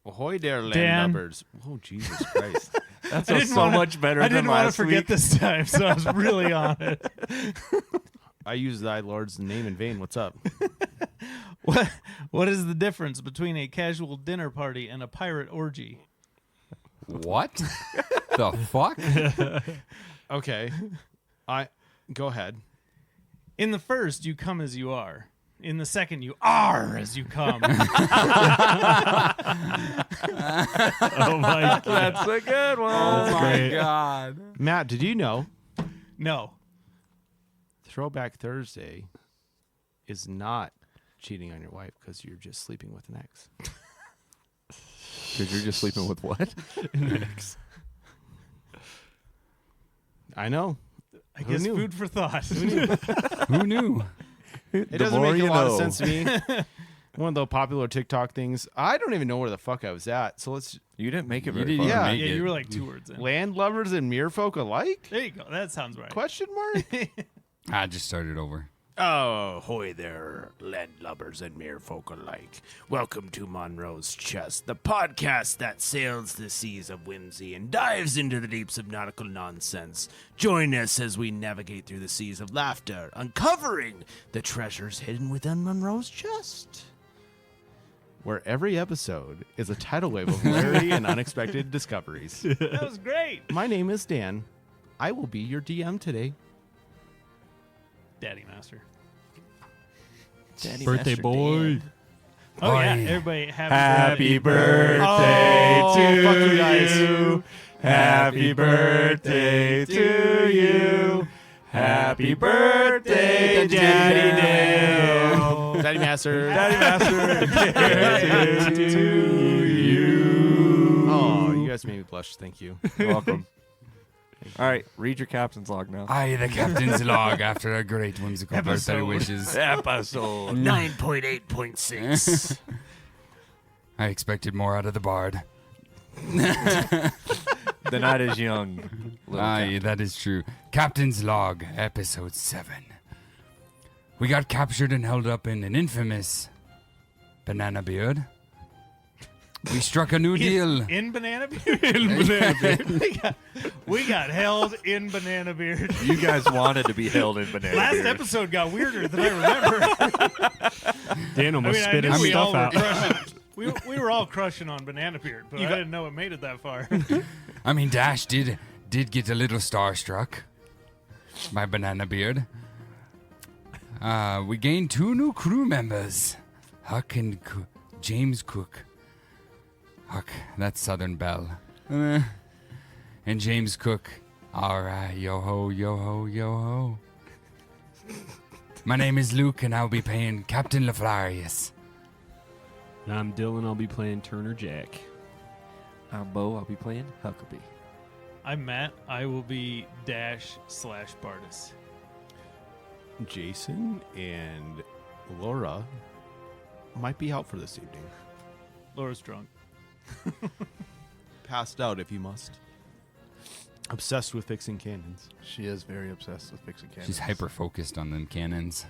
Ahoy there, Dan. landlubbers. Oh, Jesus Christ. That's so much better I than didn't want to last forget week. this time, so I was really on it. I use thy Lord's name in vain. What's up? What is the difference between a casual dinner party and a pirate orgy? What? The fuck? Okay. Go ahead. In the first, you come as you are. In the second, you are as you come. Oh my God. That's a good one. That's Oh my great. God. Matt, did you know No. Throwback Thursday is not cheating on your wife because you're just sleeping with an ex? Because you're just sleeping with what? I know. I Who guess knew? food for thought. Who knew? It doesn't make a lot of sense to me. One of the popular TikTok things. I don't even know where the fuck I was at. So let's You didn't make it You very didn't far. even Yeah. make it. You were like 2 words in. landlubbers and merfolk alike? There you go. That sounds right. Question mark? I just started over. Oh, hoy there, landlubbers and merfolk alike. Welcome to Monroe's Chest, the podcast that sails the seas of whimsy and dives into the deeps of nautical nonsense. Join us as we navigate through the seas of laughter, uncovering the treasures hidden within Monroe's Chest. Where every episode is a tidal wave of hilarious and unexpected discoveries. That was great. My name is Dan. I will be your DM today. Daddy Master. Daddy Birthday Master boy. Dan. Oh, Oi. yeah. Everybody Happy birthday Oh, to fuck you guys. you. Happy birthday to you. Happy birthday, Daddy Dan. Daddy Master. Daddy Master to you. Oh, you guys made me blush. Thank you. You're welcome. All right, read your captain's log now. I, the captain's log, after a great whimsical birthday Episode. wishes. Episode. 9.8.6. I expected more out of the bard. The night is young. little Aye, captain. that is true. Captain's Log, Episode 7. We got captured and held up in an infamous bananabeard. We struck a new deal. In Banana Beard? In Banana Beard. we got held in Banana Beard. You guys wanted to be held in banana. Last beard. episode got weirder than I remember. Dan almost I spit knew his we stuff all were out. crushing. We were all crushing on Banana Beard, but I didn't know it made it that far. I mean, Dash did get a little starstruck by Bananabeard. We gained 2 new crew members, Huck and James Cook. Huck, that's Southern Belle. And James Cook. All right, yo ho, yo ho, yo ho. My name is Luke, and I'll be playing Captain Laflarius. And I'm Dylan. I'll be playing Turner Jack. I'm Bo. I'll be playing Huckabee. I'm Matt. I will be Dash/Bardis. Jason and Laura might be out for this evening. Laura's drunk. Passed out if you must. Obsessed with fixing cannons. She is very obsessed with fixing cannons. She's hyper focused on them cannons.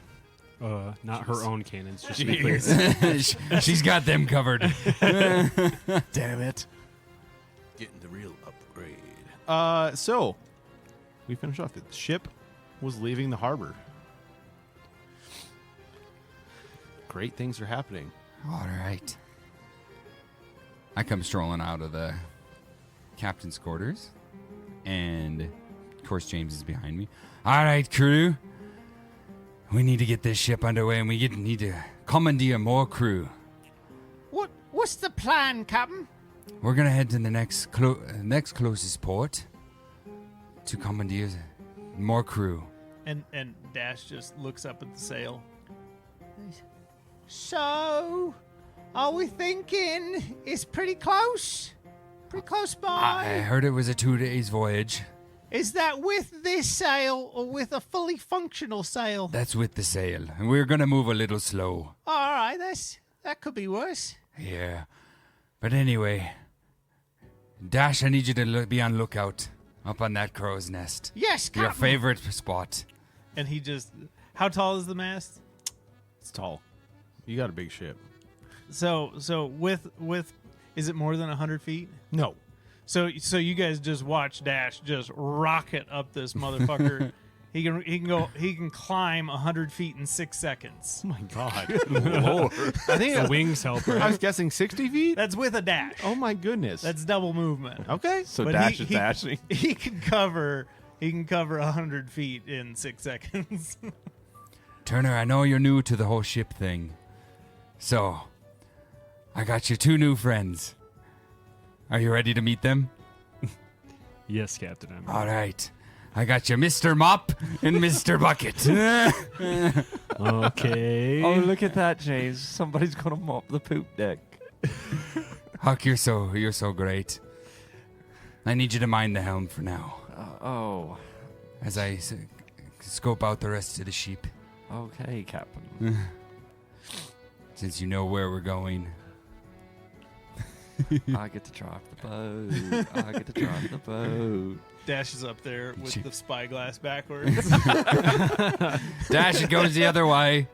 Not her own cannons, just to be clear. She's got them covered. Damn it. Getting the real upgrade. So we finished off. The ship was leaving the harbor. Great things are happening. All right. I come strolling out of the captain's quarters, and of course James is behind me. All right, crew. We need to get this ship underway, and we need to commandeer more crew. What's the plan, Captain? We're gonna head to the next closest port to commandeer more crew. And Dash just looks up at the sail. So, are we thinking it's pretty close? Pretty close by? I heard it was a 2 days voyage. Is that with this sail or with a fully functional sail? That's with the sail, and we're gonna move a little slow. All right, that could be worse. Yeah. But anyway, Dash, I need you to be on lookout up on that crow's nest. Yes, Your Captain. favorite spot. And he just, how tall is the mast? It's tall. You got a big ship. So with Is it more than 100 feet? No. So you guys just watch Dash just rocket up this motherfucker. He can climb 100 feet in 6 seconds. Oh my God. Lord. I think The wings help, I right? was guessing 60 feet. That's with a dash. Oh my goodness. That's double movement. okay. So But Dash he- is he- dashing. He can cover 100 feet in 6 seconds. Turner, I know you're new to the whole ship thing. So, I got you 2 new friends. Are you ready to meet them? Yes, Captain. I'm All right. I got you Mr. Mop and Mr. Bucket. okay. Oh, look at that, James. Somebody's gonna mop the poop deck. Huck, you're so great. I need you to mind the helm for now, Oh, as I scope out the rest of the sheep. okay, Captain. Since you know where we're going. I get to drive the boat. I get to drive the boat. Dash is up there with the spyglass backwards. Dash, it goes the other way.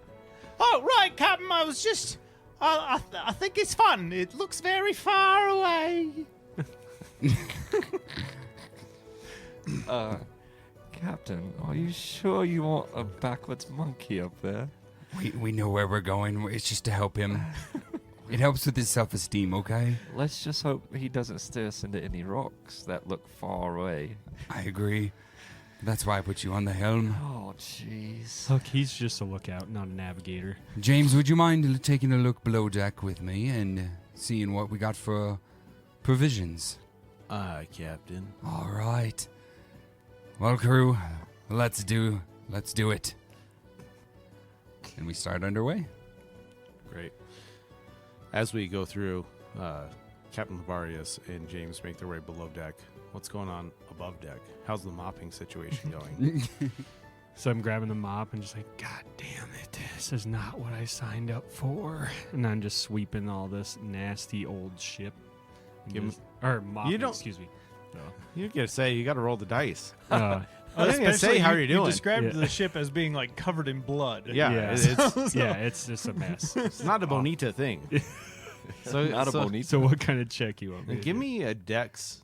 Oh, right, Captain. I was just... I think it's fun. It looks very far away. Captain, are you sure you want a backwards monkey up there? We know where we're going. It's just to help him. It helps with his self-esteem, okay? Let's just hope he doesn't steer us into any rocks that look far away. I agree. That's why I put you on the helm. Oh, jeez. Look, he's just a lookout, not a navigator. James, would you mind taking a look below deck with me and seeing what we got for provisions? Captain. All right. Well, crew, let's do it. And we start underway. Great. As we go through, Captain Lavarius and James make their way below deck. What's going on above deck? How's the mopping situation going? So I'm grabbing the mop and just like, God damn it, this is not what I signed up for. And I'm just sweeping all this nasty old ship. Give 'em- Just- or mopping, don't- excuse me. You gotta say, you gotta roll the dice. Uh, I was gonna say, how are you You doing? described Yeah. the ship as being like covered in blood. Yeah, Yeah. it's yeah, it's just a mess. it's not a bonita thing. So, Not a bonita. So what kind of check you want me to Give do? me a dex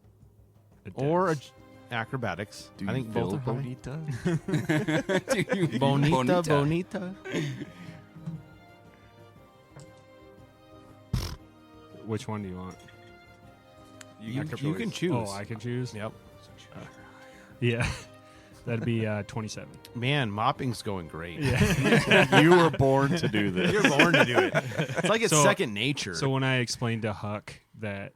A or dex. acrobatics. Do I you think feel both are high. bonita? Bonita. Which one do you want? You can choose. Oh, I can choose? Yep. Yeah. That'd be 27. Man, mopping's going great. Yeah. You were born to do this. You're born to do it. It's like it's So- second nature. So when I explained to Huck that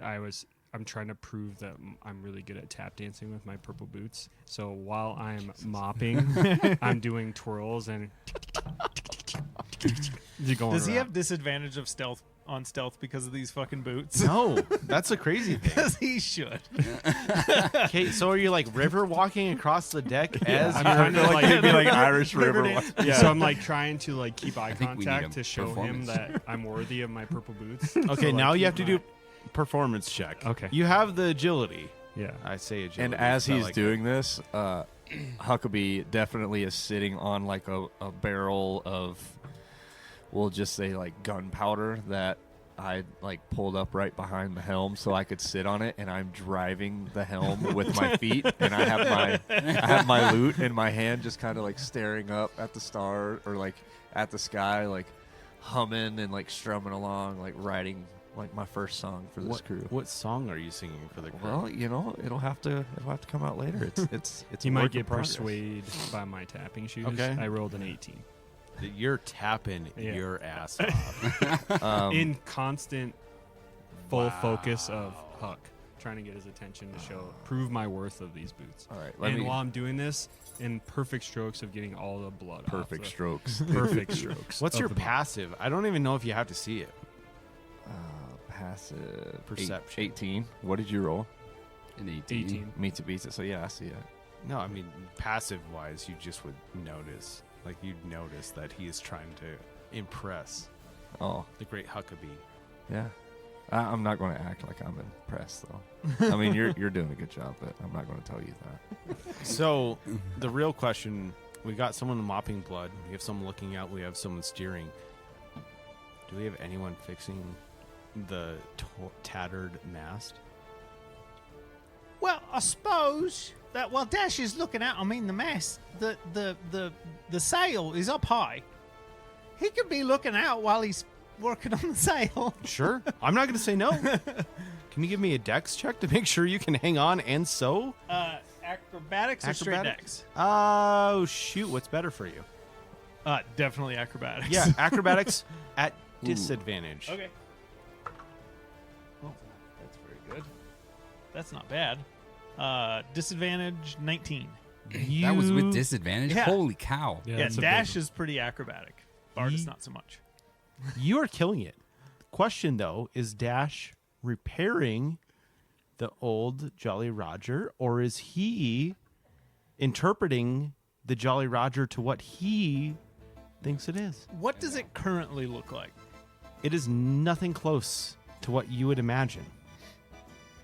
I'm trying to prove that I'm really good at tap dancing with my purple boots. So while I'm mopping, I'm doing twirls and going Does he around. have disadvantage of stealth because of these fucking boots? no, that's a crazy thing. Because he should. Okay, so are you like river walking across the deck as I'm you're kind of like, It'd be like Irish River River. dance. yeah. So I'm like trying to like keep eye think we need contact a to show him performance. that I'm worthy of my purple boots. Okay, So, now like, you have to keep do performance check. Okay. You have the agility. Yeah. I say agility. And as so I he's like doing this, Huckabee definitely is sitting on like a barrel of, we'll just say like gunpowder that I like pulled up right behind the helm so I could sit on it, and I'm driving the helm with my feet, and I have my lute in my hand, just kind of like staring up at the star or like at the sky, like humming and like strumming along, like writing like my first song for this crew. What song are you singing for the crew? Well, you know, it'll have to come out later. It's He a might work in get progress. persuaded by my tapping shoes. Okay. I rolled an 18. You're tapping Yeah. your ass off. In constant full Wow. focus of Huck, trying to get his attention to prove my worth of these boots. All right, And while I'm doing this, in perfect strokes of getting all the blood perfect off the- strokes. Perfect strokes. What's of your the mop. passive? I don't even know if you have to see it. Passive Perception. 18. What did you roll? An 18. 18. Me to beat it. So yeah, I see it. No, I mean passive wise, you just would notice. Like you'd notice that he is trying to impress Oh the great Huckabee. yeah. I'm not going to act like I'm impressed though. I mean, you're doing a good job, but I'm not going to tell you that. So the real question: we got someone mopping blood. We have someone looking out. We have someone steering. Do we have anyone fixing the tattered mast. Well, I suppose that while Dash is looking out, I mean the mast, the sail is up high. He could be looking out while he's working on the sail. Sure. I'm not going to say no. Can you give me a dex check to make sure you can hang on and sew? Acrobatics or straight dex? Oh, shoot. What's better for you? Definitely acrobatics. Yeah, acrobatics at disadvantage. Okay. Oh, that's very good. That's not bad. Disadvantage 19. That was with disadvantage? Yeah. Holy cow. Yeah, that's a Dash big is pretty acrobatic. Bard is not so much. You are killing it. Question, though, is Dash repairing the old Jolly Roger, or is he interpreting the Jolly Roger to what he thinks it is? What does it currently look like? It is nothing close to what you would imagine.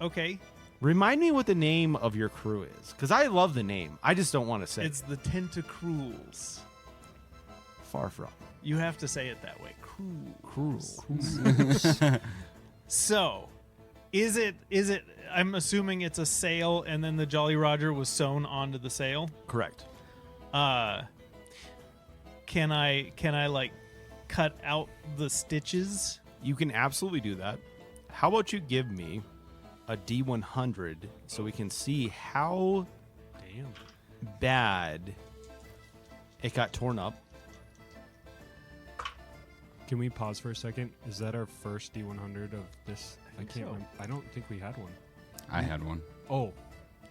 Okay, Remind me what the name of your crew is, because I love the name. I just don't want to say it's the Tentacruels. far from. You have to say it that way. Cruel. Cruel. So, is it? I'm assuming it's a sail, and then the Jolly Roger was sewn onto the sail. Correct. Can I like cut out the stitches? You can absolutely do that. How about you give me a D100 so we can see how bad it got torn up? Can we pause for a second? Is that our first D100 of this? I can't so. remember. I don't think we had one. I had one. Oh.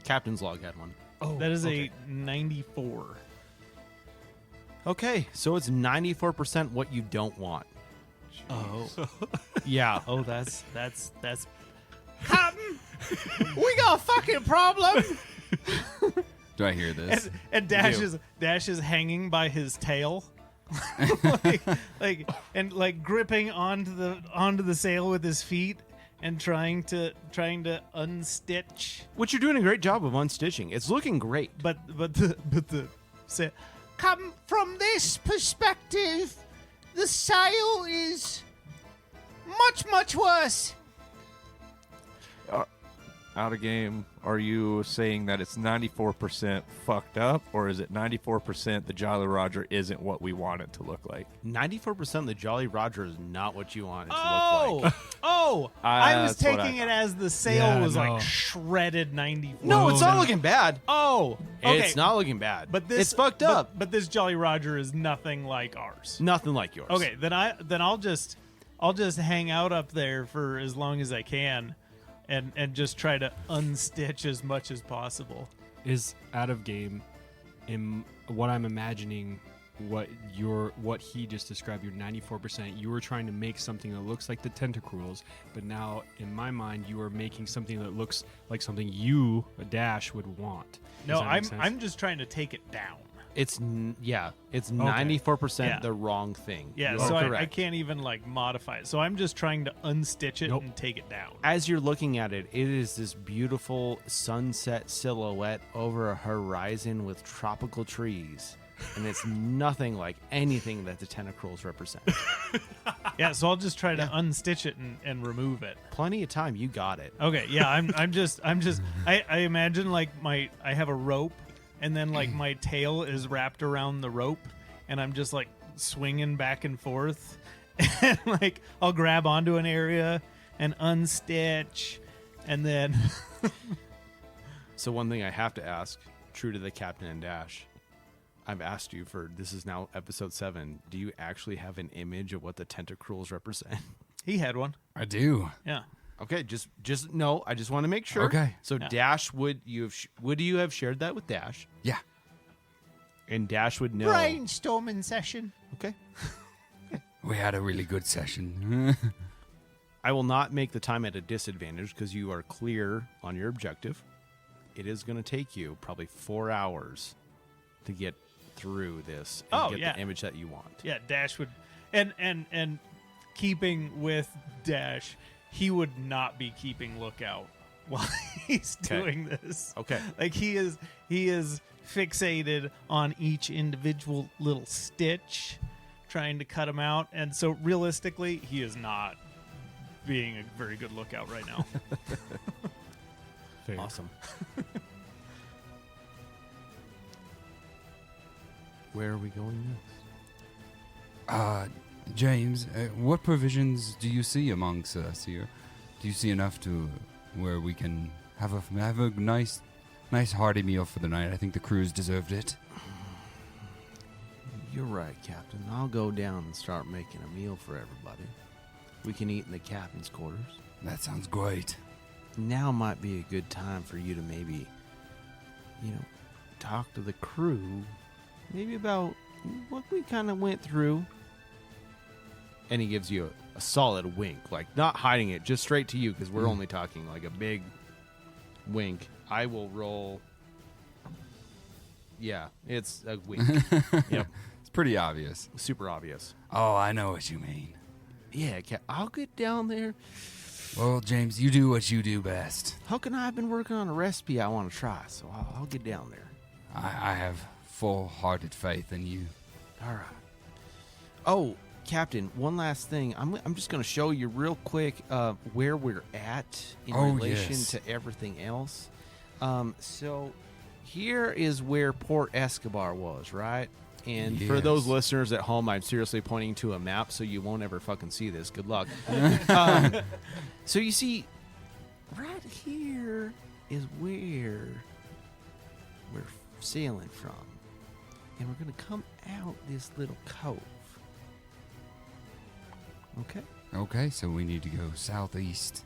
Captain's log had one. Oh. That is okay. a 94. Okay, so it's 94% what you don't want. Oh. Yeah. Oh, that's Captain, we got a fucking problem. Do I hear this? And Dash is hanging by his tail, like gripping onto the sail with his feet and trying to unstitch. Which you're doing a great job of unstitching. It's looking great. But the sail. Come from this perspective, the sail is much worse. Out of game, are you saying that it's 94% fucked up, or is it 94% the Jolly Roger isn't what we want it to look like? 94% of the Jolly Roger is not what you want it to look like. I was That's what taking I it as the sail Yeah, was no. like shredded 94. No, it's not looking bad. Oh, okay. It's not looking bad. But this it's fucked up. But this Jolly Roger is nothing like ours. Nothing like yours. Okay, then I'll just hang out up there for as long as I can, and just try to unstitch as much as possible. Is out of game in what I'm imagining what he just described, your 94%, you were trying to make something that looks like the tentacruels, but now in my mind you are making something that looks like something you, a Dash, would want. No, Does that make sense? I'm just trying to take it down. It's 94% Yeah. the wrong thing. Yeah, You so are I correct. can't even like modify it. So I'm just trying to unstitch it Nope. and take it down. As you're looking at it, it is this beautiful sunset silhouette over a horizon with tropical trees. And it's nothing like anything that the tentacles represent. Yeah, so I'll just try to unstitch it and remove it. Plenty of time, you got it. Okay, yeah, I imagine like I have a rope, and then like my tail is wrapped around the rope, and I'm just like swinging back and forth, and like I'll grab onto an area and unstitch, and then So one thing I have to ask, true to the Captain and Dash, I've asked you for, this is now episode 7, do you actually have an image of what the tentacles represent? he had one. I do. Yeah. Okay, just no, I just want to make sure. Okay. So Yeah. Dash, would you have shared that with Dash? Yeah. And Dash would know. Brainstorming session. Okay. We had a really good session. I will not make the time at a disadvantage because you are clear on your objective. It is going to take you probably 4 hours to get through this and get yeah. the image that you want. Yeah, Dash would, and keeping with Dash, he would not be keeping lookout while he's Okay. doing this. Okay. Like he is fixated on each individual little stitch, trying to cut them out, and so realistically, he is not being a very good lookout right now. Fair. Awesome. Where are we going next? James, what provisions do you see amongst us here? Do you see enough to where we can have a nice hearty meal for the night? I think the crew's deserved it. You're right, Captain. I'll go down and start making a meal for everybody. We can eat in the captain's quarters. That sounds great. Now might be a good time for you to maybe, talk to the crew, maybe about what we kind of went through. And he gives you a solid wink, like not hiding it, just straight to you, because we're only talking like a big wink. I will roll. Yeah, it's a wink. Yep, It's pretty obvious. super obvious. Oh, I know what you mean. Yeah, I'll get down there. Well, James, you do what you do best. Huck and I have been working on a recipe I want to try, so I'll get down there. I have full-hearted faith in you. All right. Oh, Captain, one last thing. I'm just going to show you real quick where we're at in relation yes. to everything else. So here is where Port Escobar was, right? And for those Yes. listeners at home, I'm seriously pointing to a map, so you won't ever fucking see this. Good luck. So you see, right here is where we're sailing from. And we're going to come out this little cove. Okay? Okay, so we need to go southeast.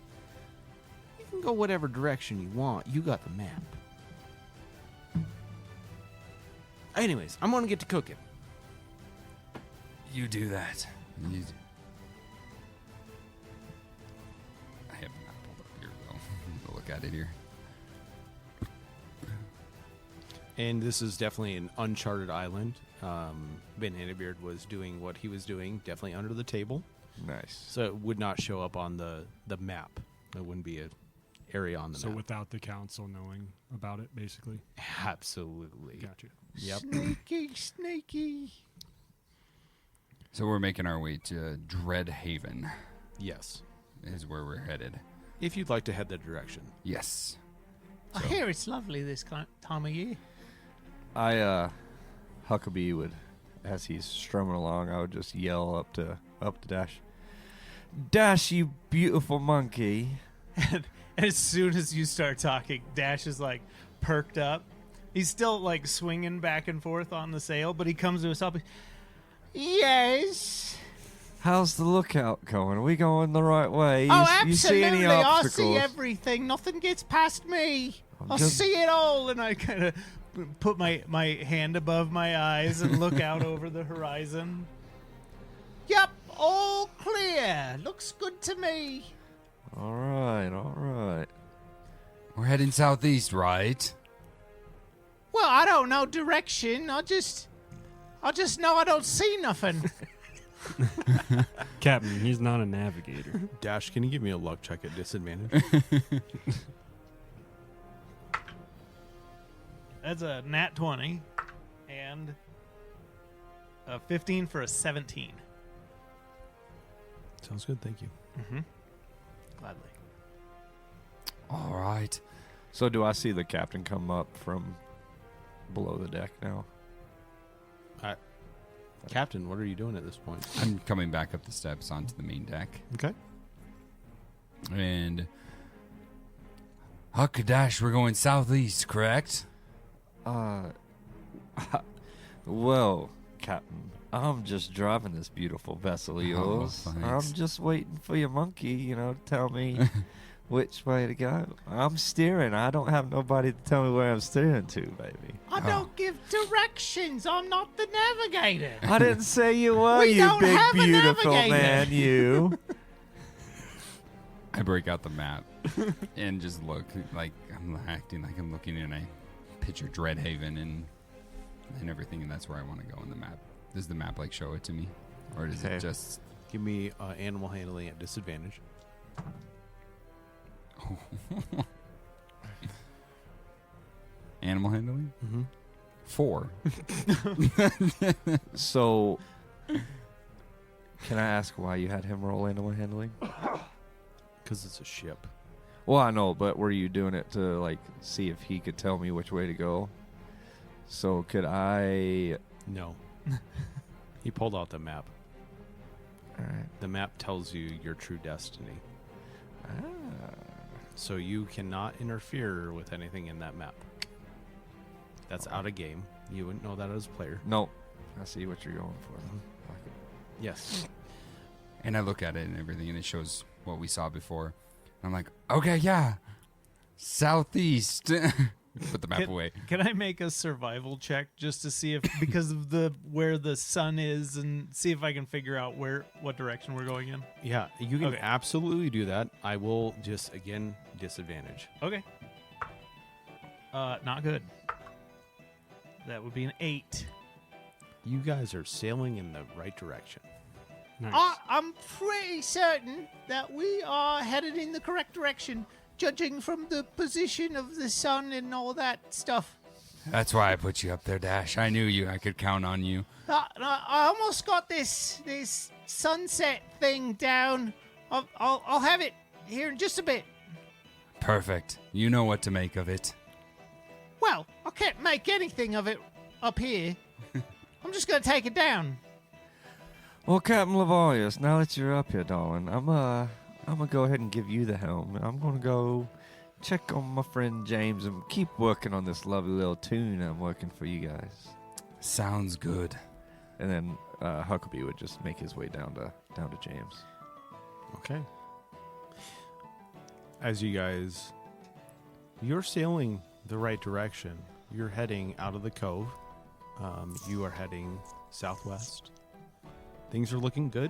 You can go whatever direction you want. You got the map. Anyways, I'm going to get to cooking. You do that. I have not pulled up here, though. We'll look at it here. And this is definitely an uncharted island. Bananabeard was doing what he was doing, definitely under the table. Nice. So it would not show up on the map. It wouldn't be an area on the So map. without the council knowing about it, basically. Absolutely. Gotcha. Yep. Sneaky. So we're making our way to Dreadhaven, Yes. is where we're headed. If you'd like to head that direction. Yes. I hear it's lovely this time of year. Huckabee would, as he's strumming along, I would just yell up to Dash. Dash, you beautiful monkey. And as soon as you start talking, Dash is like perked up. He's still like swinging back and forth on the sail, but he comes to himself. Yes. How's the lookout going? Are we going the right way? Oh, You see any absolutely. I obstacles? see everything. Nothing gets past me. I'll just- see it all. And I kind of put my hand above my eyes and look out over the horizon. Yep, all clear. Looks good to me. All right. We're heading southeast, right? Well, I don't know direction. I just know I don't see nothing. Captain, he's not a navigator. Dash, can you give me a luck check at disadvantage? That's a nat 20 and a 15 for a 17. Sounds good. Thank you. Mm-hmm. Gladly. All right. So do I see the captain come up from below the deck now? Captain, what are you doing at this point? I'm coming back up the steps onto the main deck. Okay. And Dash, we're going southeast, correct? Well, Captain, I'm just driving this beautiful vessel of yours. thanks. I'm just waiting for your monkey, to tell me which way to go. I'm steering. I don't have nobody to tell me where I'm steering to, baby. I don't give directions. I'm not the navigator. I didn't say you were, We you don't big have a beautiful navigator. man, you. I break out the map and just look like I'm acting like I'm looking in a picture Dreadhaven and everything, and that's where I want to go on the map. Does the map like show it to me, or does Okay. it just? Give me animal handling at disadvantage. Animal handling? Mm-hmm. 4. So, can I ask why you had him roll animal handling? Because it's a ship. Well, I know, but were you doing it to, like, see if he could tell me which way to go? So could I... No. He pulled out the map. All right. The map tells you your true destiny. Ah. So you cannot interfere with anything in that map. That's out of game. You wouldn't know that as a player. No. I see what you're going for. Like it. Yes. And I look at it and everything, and it shows what we saw before. I'm like, okay, yeah, southeast. Put the map away. Can I make a survival check just to see if, because of where the sun is, and see if I can figure out what direction we're going in? Yeah, you can Okay. absolutely do that. I will just, again, disadvantage. Okay. Not good. That would be an 8. You guys are sailing in the right direction. Nice. I'm pretty certain that we are headed in the correct direction, judging from the position of the sun and all that stuff. That's why I put you up there, Dash. I knew I could count on you. I almost got this sunset thing down. I'll have it here in just a bit. Perfect. You know what to make of it. Well, I can't make anything of it up here. I'm just gonna take it down. Well, Captain Lavalius, now that you're up here, darling, I'm gonna go ahead and give you the helm. I'm gonna go check on my friend James and keep working on this lovely little tune I'm working for you guys. Sounds good. And then Huckabee would just make his way down to James. Okay. As you're sailing the right direction. You're heading out of the cove. You are heading southwest. Things are looking good.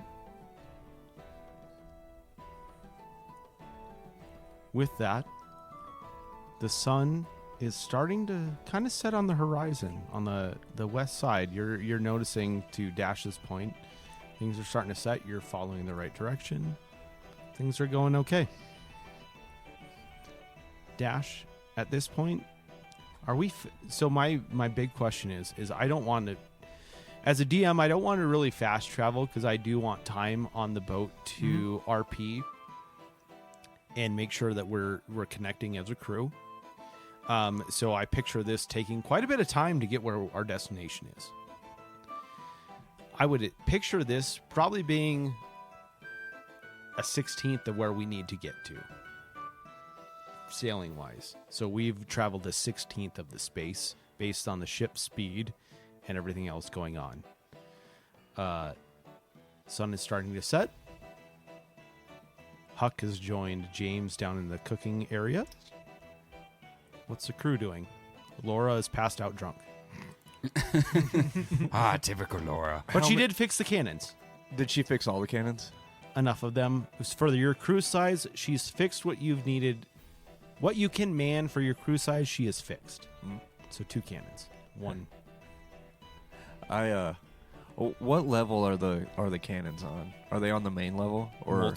With that, the sun is starting to kind of set on the horizon on the west side. You're noticing, to Dash's point, things are starting to set. You're following the right direction. Things are going okay. Dash, at this point, are we so my big question is I don't want to, as a DM, I don't want to really fast travel because I do want time on the boat to RP and make sure that we're connecting as a crew. So I picture this taking quite a bit of time to get where our destination is. I would picture this probably being a 16th of where we need to get to, sailing wise. So we've traveled a 16th of the space based on the ship's speed and everything else going on. Sun is starting to set. Huck has joined James down in the cooking area. What's the crew doing? Laura is passed out drunk. Typical Laura. But she did fix the cannons. Did she fix all the cannons? Enough of them. For your crew size, she's fixed what you've needed. What you can man for your crew size, she has fixed. So 2 cannons. 1. What level are the cannons on? Are they on the main level or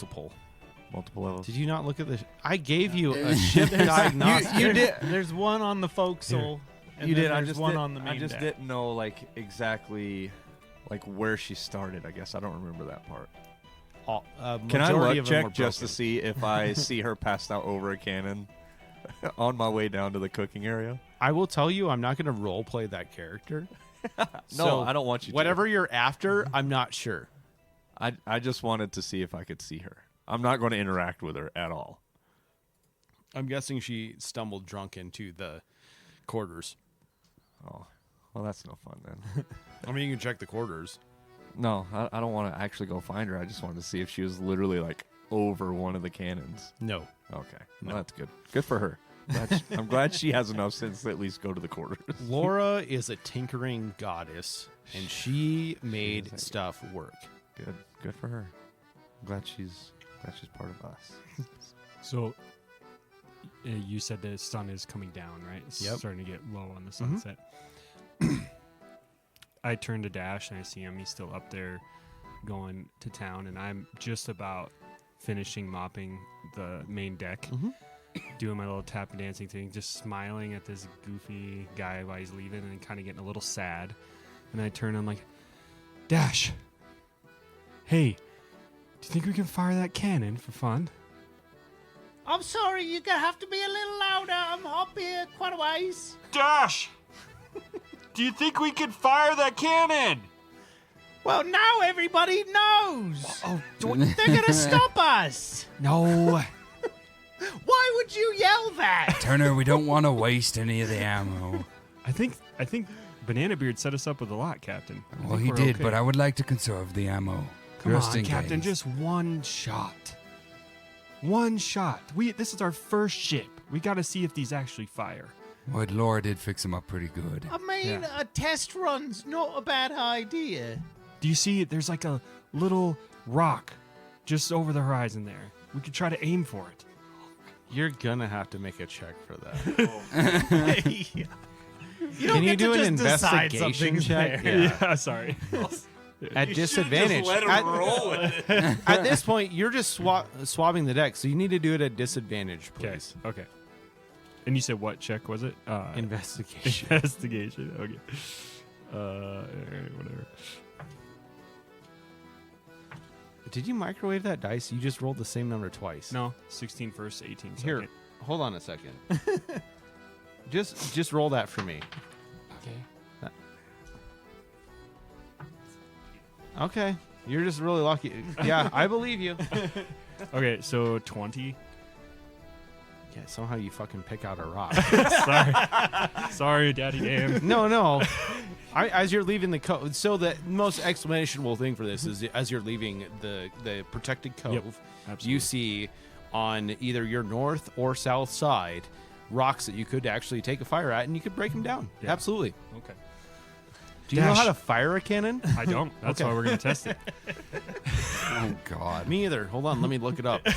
Multiple levels? Did you not look at the... I gave you a ship diagnostic. You did. There's one on the forecastle. And You then did. I There's just one did, on the main I just deck. didn't know exactly where she started. I guess I don't remember that part. Can I luck check just to see if I see her passed out over a cannon on my way down to the cooking area? I will tell you, I'm not going to role play that character. No, I don't want you to. Whatever you're after, I'm not sure. I just wanted to see if I could see her. I'm not going to interact with her at all. I'm guessing she stumbled drunk into the quarters. Oh, well, that's no fun then. I mean, you can check the quarters. No, I don't want to actually go find her. I just wanted to see if she was literally over one of the cannons. No. Okay, well, that's good. Good for her. I'm glad she has enough sense to at least go to the quarters. Laura is a tinkering goddess, and she made stuff work. Good for her. I'm glad she's part of us. So you said the sun is coming down, right? It's Yep. starting to get low on the sunset. I turn to Dash and I see him. He's still up there going to town, and I'm just about finishing mopping the main deck, doing my little tap dancing thing, just smiling at this goofy guy while he's leaving and kind of getting a little sad. And I turn, I'm like, Dash, hey, do you think we can fire that cannon for fun? I'm sorry, you're gonna have to be a little louder. I'm up here quite a ways. Dash! Do you think we could fire that cannon? Well, now everybody knows. Oh, They're gonna stop us. no. Why would you yell that? Turner, we don't want to waste any of the ammo. I think Bananabeard set us up with a lot, Captain. I Well, think he we're did, okay. but I would like to conserve the ammo. Come just on, in Captain, case. just one shot. One shot. This is our first ship. We got to see if these actually fire. Well, Laura did fix him up pretty good. I mean, Yeah. a test run's not a bad idea. Do you see? There's like a little rock just over the horizon there. We could try to aim for it. You're gonna have to make a check for that. You Can you get do to an just decide investigation something's check? there. Yeah. Sorry. At disadvantage. At this point, you're just swabbing the deck, so you need to do it at disadvantage, Okay. please. Okay. And you said what check was it? Investigation. Investigation. Okay. Whatever. Did you microwave that dice? You just rolled the same number twice. No, 16 first, 18 second. Here, hold on a second. just roll that for me. Okay. Okay. You're just really lucky. Yeah, I believe you. Okay, so 20. Yeah, somehow you fucking pick out a rock. Sorry, Daddy Dan. No. As you're leaving the cove, so the most explanational thing for this is as you're leaving the protected cove, absolutely. you see on either your north or south side rocks that you could actually take a fire at, and you could break them down. Yeah. Absolutely. Okay. Do you know Dash. how to fire a cannon? I don't. That's Okay. why we're going to test it. Oh, God. Me either. Hold on, let me look it up. God,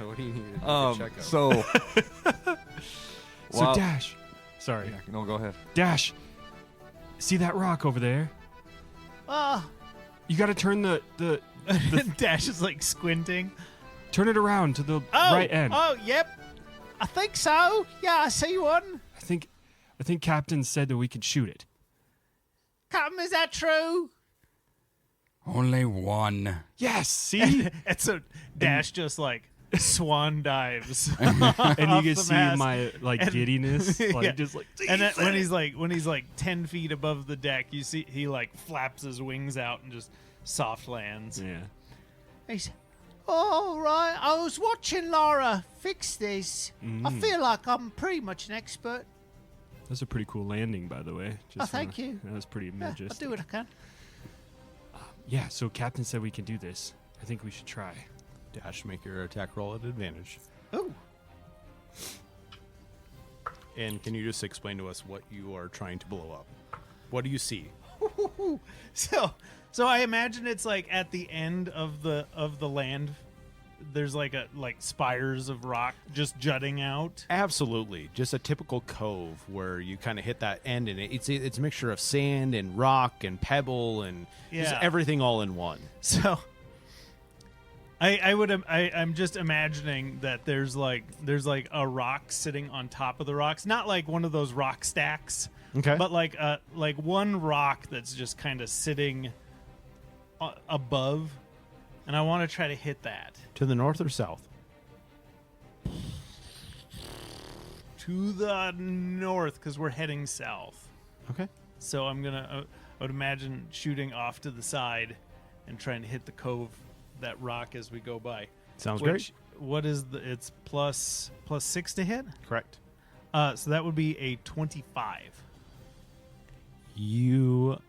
what do you need to do to check out? So, So, Wow. Dash. Sorry. yeah, no, go ahead. Dash. See that rock over there? Oh, You got to turn the Dash is like squinting. turn it around to the oh, right end. oh, yep. I think so. Yeah, I see one. I think Captain said that we could shoot it. Captain, is that true? Only one. Yes. See? And so Dash just like swan dives. And off you can the see mast. my like And- giddiness, like Yeah. just like. And then when he's like 10 feet above the deck, you see he like flaps his wings out and just soft lands. Yeah. He's, all right. I was watching Laura fix this. I feel like I'm pretty much an expert. That's a pretty cool landing, by the way. Oh, thank you. That was pretty Yeah, I'll majestic. do what I can. Yeah, so Captain said we can do this. I think we should try. Dash, make your attack roll at advantage. Oh, And can you just explain to us what you are trying to blow up? What do you see? So I imagine it's like at the end of the land there's like spires of rock just jutting out. Absolutely, just a typical cove where you kind of hit that end, and it's a mixture of sand and rock and pebble and just Yeah. everything all in one. So I'm just imagining that there's like a rock sitting on top of the rocks, not like one of those rock stacks, Okay, but like one rock that's just kind of sitting above, and I want to try to hit that to the north or south? to the north because we're heading south. Okay, So I'm gonna I would imagine shooting off to the side and trying to hit the cove, that rock as we go by. sounds Which, what is it's plus 6 to hit? great. Correct. So that would be a 25. You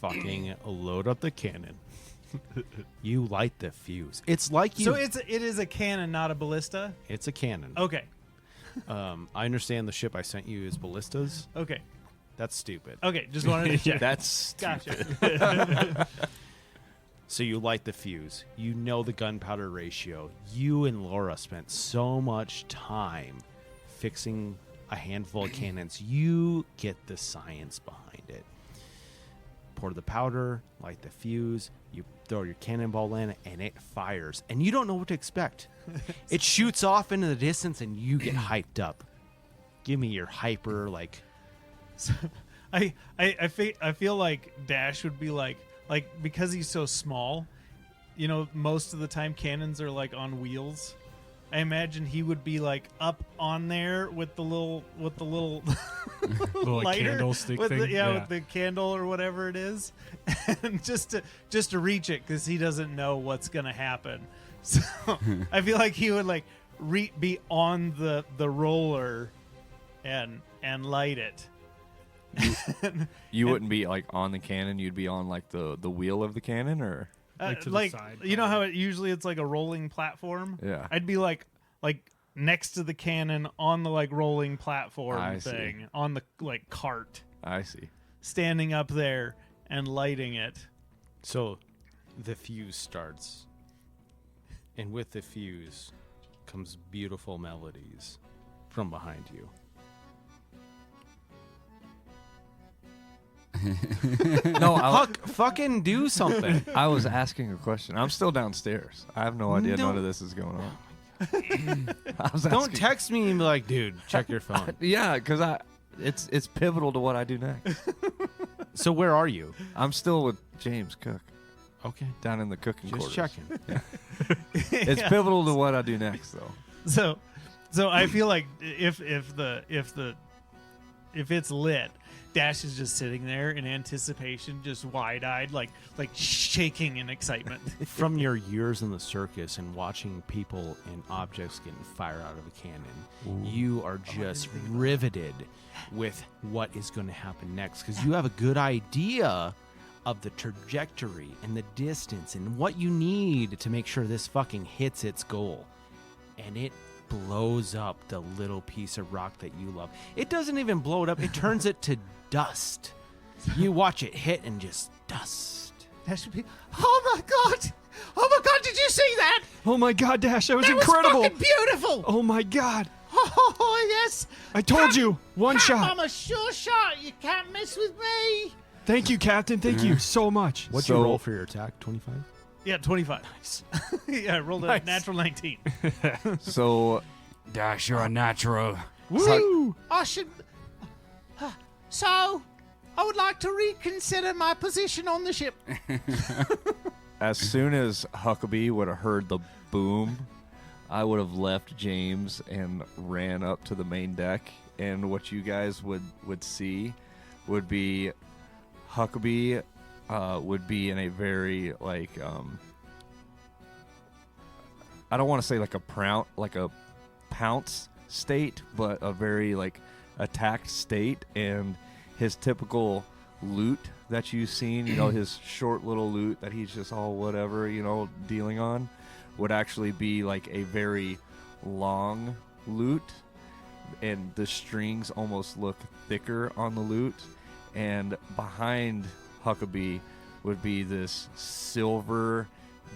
fucking load up the cannon. You light the fuse. It's like you. So it is a cannon, not a ballista. it's a cannon. Okay. I understand the ship I sent you is ballistas. Okay. That's stupid. Okay. Just wanted to check. That's Gotcha. So you light the fuse. You know the gunpowder ratio. You and Laura spent so much time fixing a handful of cannons. You get the science behind it. Pour the powder, light the fuse, you throw your cannonball in, and it fires. And you don't know what to expect. It shoots off into the distance, and you get hyped up. Give me your hyper, like... So I feel like Dash would be like because he's so small, you know, most of the time cannons are like on wheels. I imagine he would be like up on there with the little Little lighter, candlestick with thing. with the candle or whatever it is, and just to reach it because he doesn't know what's gonna happen. So I feel like he would like be on the roller and light it. You wouldn't be like on the cannon. You'd be on like the wheel of the cannon, or Like to the side, you know how it's like a rolling platform. Yeah. I'd be like next to the cannon on the like rolling platform I see. thing on the like cart, I see. standing up there and lighting it. So the fuse starts, and with the fuse comes beautiful melodies from behind you. No, Fucking do something. I was asking a question. I'm still downstairs. I have no idea No. none of this is going on. I was Don't asking- text me and be like, dude, check your phone. Yeah, because it's pivotal to what I do next. So where are you? I'm still with James Cook Okay. down in the cooking Just quarters. checking. It's Yeah. pivotal to what I do next, though. So I feel like if it's lit, Dash is just sitting there in anticipation, just wide-eyed, like shaking in excitement. From your years in the circus and watching people and objects getting fired out of a cannon, you are just riveted with what is going to happen next because you have a good idea of the trajectory and the distance and what you need to make sure this fucking hits its goal. And it blows up the little piece of rock that you love. It doesn't even blow it up. It turns it to dust. You watch it hit and just dust. That should be. Oh my god! Oh my god! Did you see that? Oh my God, Dash, that was That incredible. was fucking beautiful. Oh my God. Oh yes. I told you, one shot. I'm a sure shot. You can't mess with me. Thank you, Captain. Thank you so much. What's So- your roll for your attack? 25? Yeah, 25. Nice. Yeah, I rolled a Nice. natural 19. So Dash, you're a natural. Woo! I should. So, I would like to reconsider my position on the ship. as soon as Huckabee would have heard the boom, I would have left James and ran up to the main deck. And what you guys would see would be Huckabee would be in a very like I don't want to say like a pounce state, but a very like attacked state, and his typical loot that you've seen, his short little loot that he's just all whatever, dealing on, would actually be like a very long loot, and the strings almost look thicker on the loot, and behind Huckabee would be this silver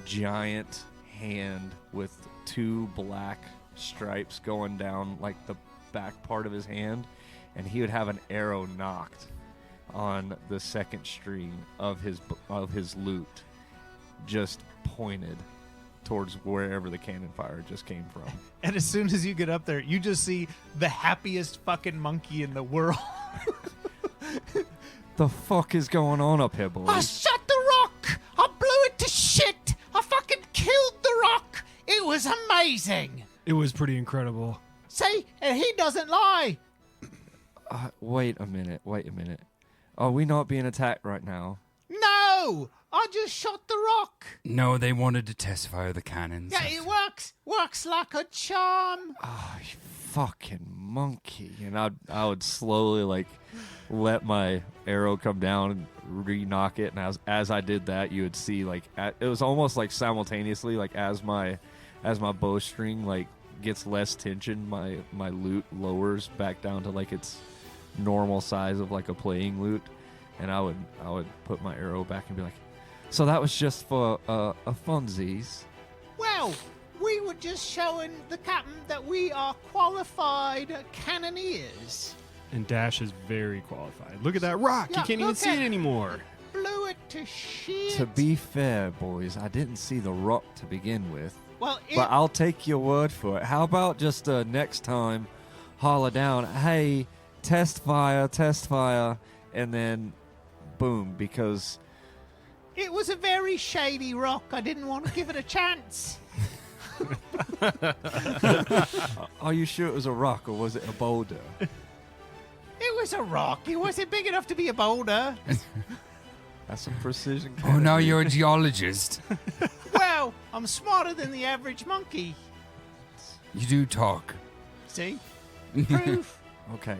giant hand with two black stripes going down like the back part of his hand, and he would have an arrow knocked on the second string of his loot, just pointed towards wherever the cannon fire just came from. And as soon as you get up there, you just see the happiest fucking monkey in the world. The fuck is going on up here, boys? I shot the rock. I blew it to shit. I fucking killed the rock. It was amazing. It was pretty incredible. See, and he doesn't lie. Wait a minute. Are we not being attacked right now? No, I just shot the rock. No, they wanted to test fire the cannons. Yeah, it works like a charm. Oh, you fucking monkey. And I would slowly like let my arrow come down and re-knock it, and as I did that, you would see like it was almost like simultaneously, like as my bowstring like gets less tension, my loot lowers back down to like its normal size of like a playing loot, and I would put my arrow back and be like, so that was just for a funsies. Well, we were just showing the captain that we are qualified cannoneers. And Dash is very qualified. Look at that rock. Yeah, You can't even look see at it anymore. Blew it to shit. To be fair, boys, I didn't see the rock to begin with. well, But I'll take your word for it. How about just next time, holler down, hey, test fire, and then boom, because it was a very shady rock. I didn't want to give it a chance. Are you sure it was a rock or was it a boulder? It was a rock. It wasn't big enough to be a boulder. That's some precision. Oh, now cannon. you're a geologist. Well, I'm smarter than the average monkey. You do talk. See? Proof. Okay.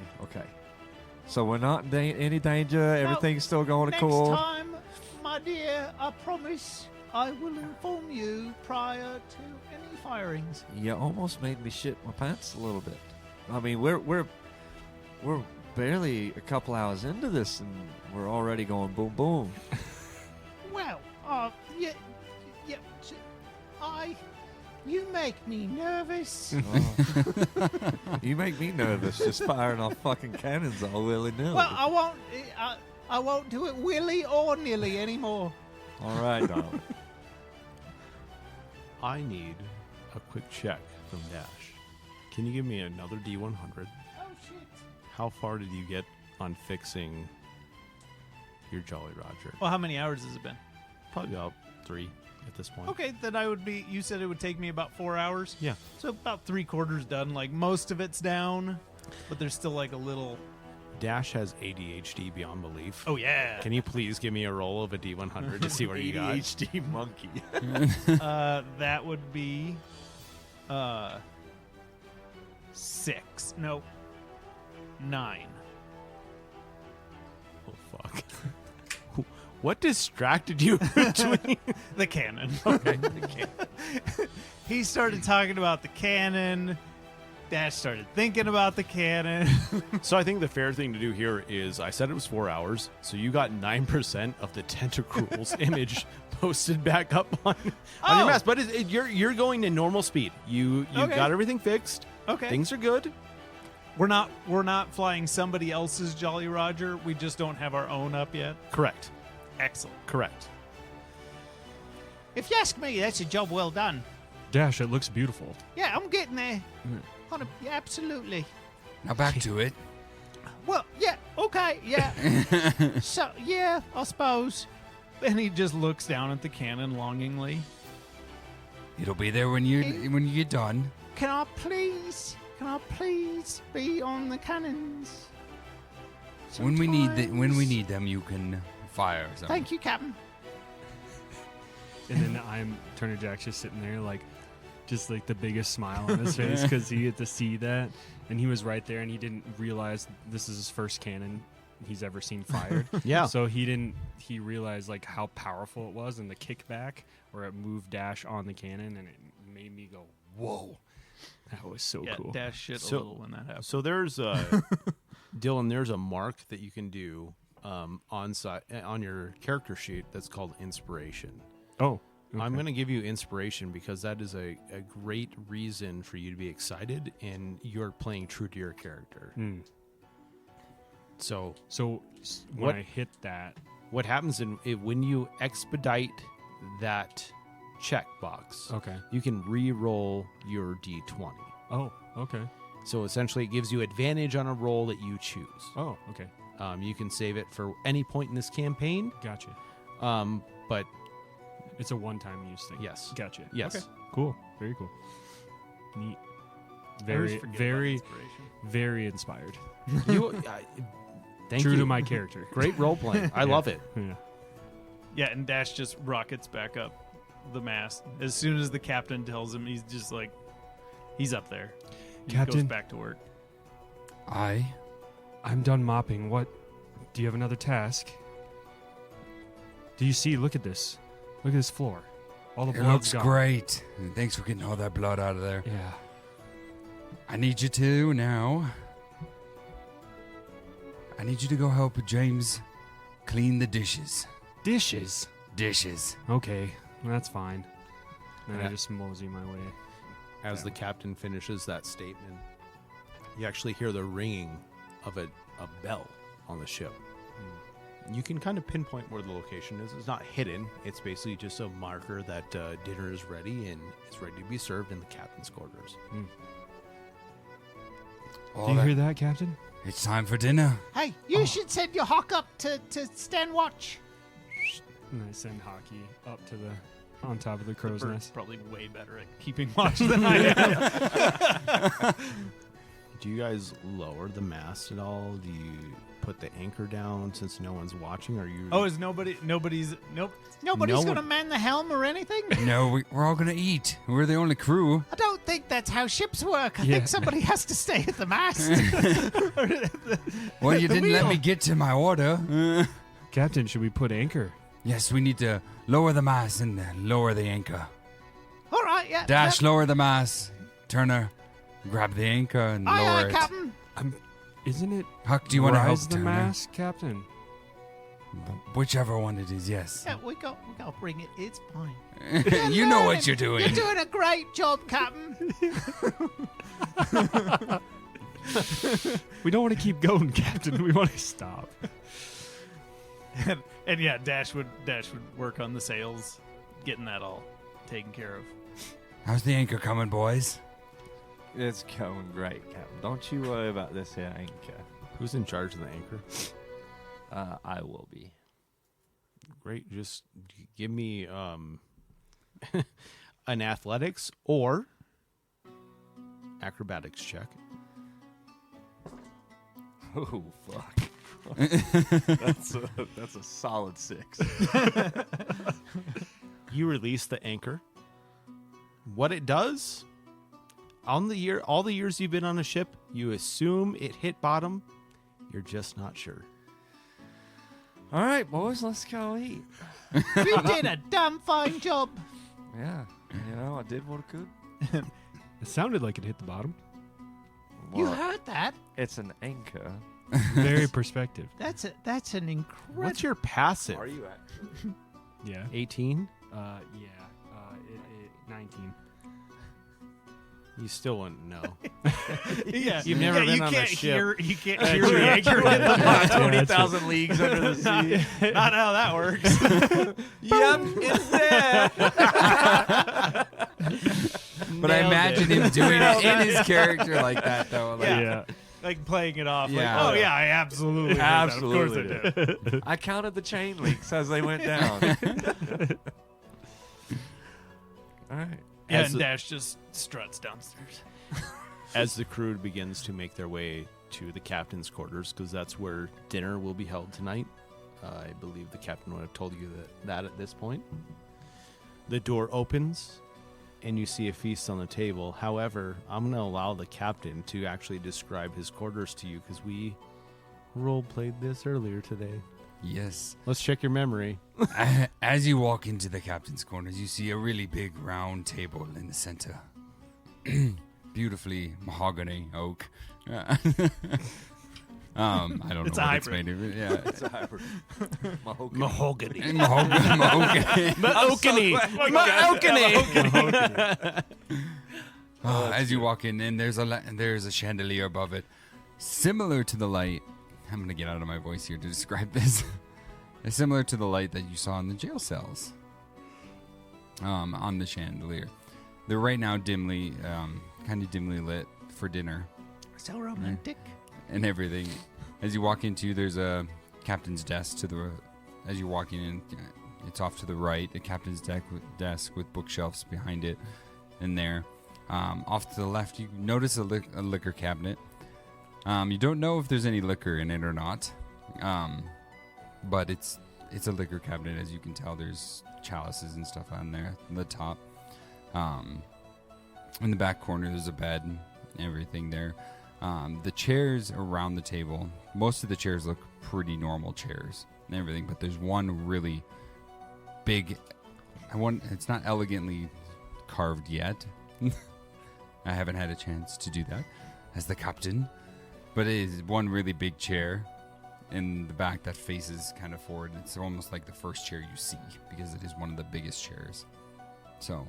So we're not in any danger. Everything's still going Next cool. time, my dear, I promise I will inform you prior to any firings. You almost made me shit my pants a little bit. I mean, we're barely a couple hours into this, and we're already going boom boom. Well, yeah, you make me nervous. You make me nervous just firing off fucking cannons all willy nilly. Well, I won't do it willy or nilly anymore. All right, darling. I need a quick check from Dash. Can you give me another D100? Oh shit! How far did you get on fixing your Jolly Roger? Well, how many hours has it been? Probably about 3 at this point. Okay, then I would be. You said it would take me about 4 hours. Yeah. So about 3/4 done. Like most of it's down, but there's still like a little. Dash has ADHD beyond belief. Oh yeah. Can you please give me a roll of a D100 to see what you got? ADHD monkey. That would be 6. No. 9. Oh, fuck. What distracted you between? The cannon. Okay. He started talking about the cannon. Dash started thinking about the cannon. So I think the fair thing to do here is I said it was 4 hours, so you got 9% of the tentacruels image posted back up on your mask. But you're going to normal speed. You Okay. got everything fixed. Okay. Things are good. We're not flying somebody else's Jolly Roger. We just don't have our own up yet. Correct. Excellent. Correct. If you ask me, that's a job well done. Dash, it looks beautiful. Yeah, I'm getting there. Yeah, absolutely. Now back to it. Well, yeah, okay, yeah. So, yeah, I suppose. And he just looks down at the cannon longingly. It'll be there when you get done. Can I please be on the cannons? When we Sometimes. need them, you can fire them. Thank you, Captain. And then I'm Turner Jack's just sitting there just like the biggest smile on his face because he had to see that, and he was right there, and he didn't realize this is his first cannon he's ever seen fired. Yeah. So he realized like how powerful it was, and the kickback where it moved Dash on the cannon, and it made me go, whoa, that was so Yeah, cool. Dash shit So- a little when that happens. So there's Dylan. There's a mark that you can do on your character sheet that's called inspiration. Oh, I'm going to give you inspiration because that is a great reason for you to be excited, and you're playing true to your character. So when What- I hit that, what happens when you expedite that checkbox, okay. you can re-roll your D20. Oh, okay. So essentially, it gives you advantage on a roll that you choose. Oh, okay. You can save it for any point in this campaign, Gotcha. but It's a one-time use thing. yes, Gotcha. yes. Okay. Cool. Very cool. Neat. I always Very, forget about very, inspiration. very inspired. Thank True you. to my character. Great role playing. I love it. Yeah. Yeah, and Dash just rockets back up the mast. As soon as the captain tells him, he's just like, he's up there. He goes Captain? back to work. I'm done mopping. What? Do you have another task? Do you see? Look at this. Look at this floor. All the It blood's looks gone. great. And thanks for getting all that blood out of there. Yeah. I need you to now. I need you to go help James clean the dishes. Dishes. Dishes. Okay, that's fine. Then I Yeah. just mosey my way. As the captain finishes that statement, you actually hear the ringing of a bell on the ship. You can kind of pinpoint where the location is. It's not hidden. It's basically just a marker that dinner is ready and it's ready to be served in the captain's quarters. All Do you that- hear that, Captain? It's time for dinner. Hey, you should send your hawk up to stand watch. And I send Hockey up to the on top of the crow's Bird's nest. probably way better at keeping watch than I am. Do you guys lower the mast at all? Do you put the anchor down since no one's watching? Are you? Oh, is nobody's nope. Nobody's No going to one- man the helm or anything? No, we're all gonna eat. We're the only crew. I don't think that's how ships work. I Yeah. think somebody has to stay at the mast. Well, you The didn't let wheel. me get to my order. Captain, should we put anchor? Yes, we need to lower the mast and lower the anchor. All right, yeah. Dash, yeah. lower the mast. Turner, grab the anchor and Aye, lower aye, it. Captain. Isn't it? Huck, do you want to help rise the Turner? mast, Captain? Whichever one it is, yes. Yeah, we got to bring it. It's fine. You know what you're doing. You're doing a great job, Captain. We don't want to keep going, Captain. We want to stop. And yeah, Dash would work on the sails, getting that all taken care of. How's the anchor coming, boys? It's going great, Captain. Don't you worry about this here anchor. Who's in charge of the anchor? I will be. Great. Just give me an athletics or acrobatics check. Oh fuck. that's a solid 6. You release the anchor. What it does all the years you've been on a ship, you assume it hit bottom. You're just not sure. All right, boys, let's go eat. You did a damn fine job. Yeah, I did what I could. It sounded like it hit the bottom. You Well, heard that? it's an anchor. Very perspective. That's an incredible. What's your passive? you actually? Yeah. 18? Yeah. 19. You still wouldn't know. Yeah, You've never been you on a can't ship. You can't hear the anchor hit the bottom. 20,000 leagues under the sea. Not how that works. Yep, it's there. But I imagine him doing it in his character like that, though. Like, Yeah. Like playing it off. Yeah. Like, oh yeah, I absolutely heard that. Of course I did. I counted the chain links as they went down. All right. Yeah, As and the- Dash just struts downstairs. As the crew begins to make their way to the captain's quarters, because that's where dinner will be held tonight. I believe the captain would have told you that at this point. The door opens, and you see a feast on the table. However, I'm going to allow the captain to actually describe his quarters to you, because we role-played this earlier today. Yes. Let's check your memory. As you walk into the captain's quarters, you see a really big round table in the center. Beautifully mahogany oak. I don't It's know a what it's hybrid. made of. Yeah. It's a hybrid. Mahogany. Mahogany. Mahogany. Mahogany. As you walk in, and there's a chandelier above it, similar to the light. I'm gonna get out of my voice here to describe this. It's similar to the light that you saw in the jail cells. On the chandelier, they're right now dimly, kind of dimly lit for dinner So romantic. and everything. As you walk into, there's a captain's desk as you're walking in. It's off to the right. A captain's desk with bookshelves behind it, in there. Off to the left, you notice a liquor cabinet. You don't know if there's any liquor in it or not, but it's a liquor cabinet, as you can tell. There's chalices and stuff on there on the top. In the back corner, there's a bed and everything there. The chairs around the table, most of the chairs look pretty normal chairs and everything, but there's one really big. It's not elegantly carved yet. I haven't had a chance to do that as the captain. But it is one really big chair in the back that faces kind of forward. It's almost like the first chair you see because it is one of the biggest chairs. So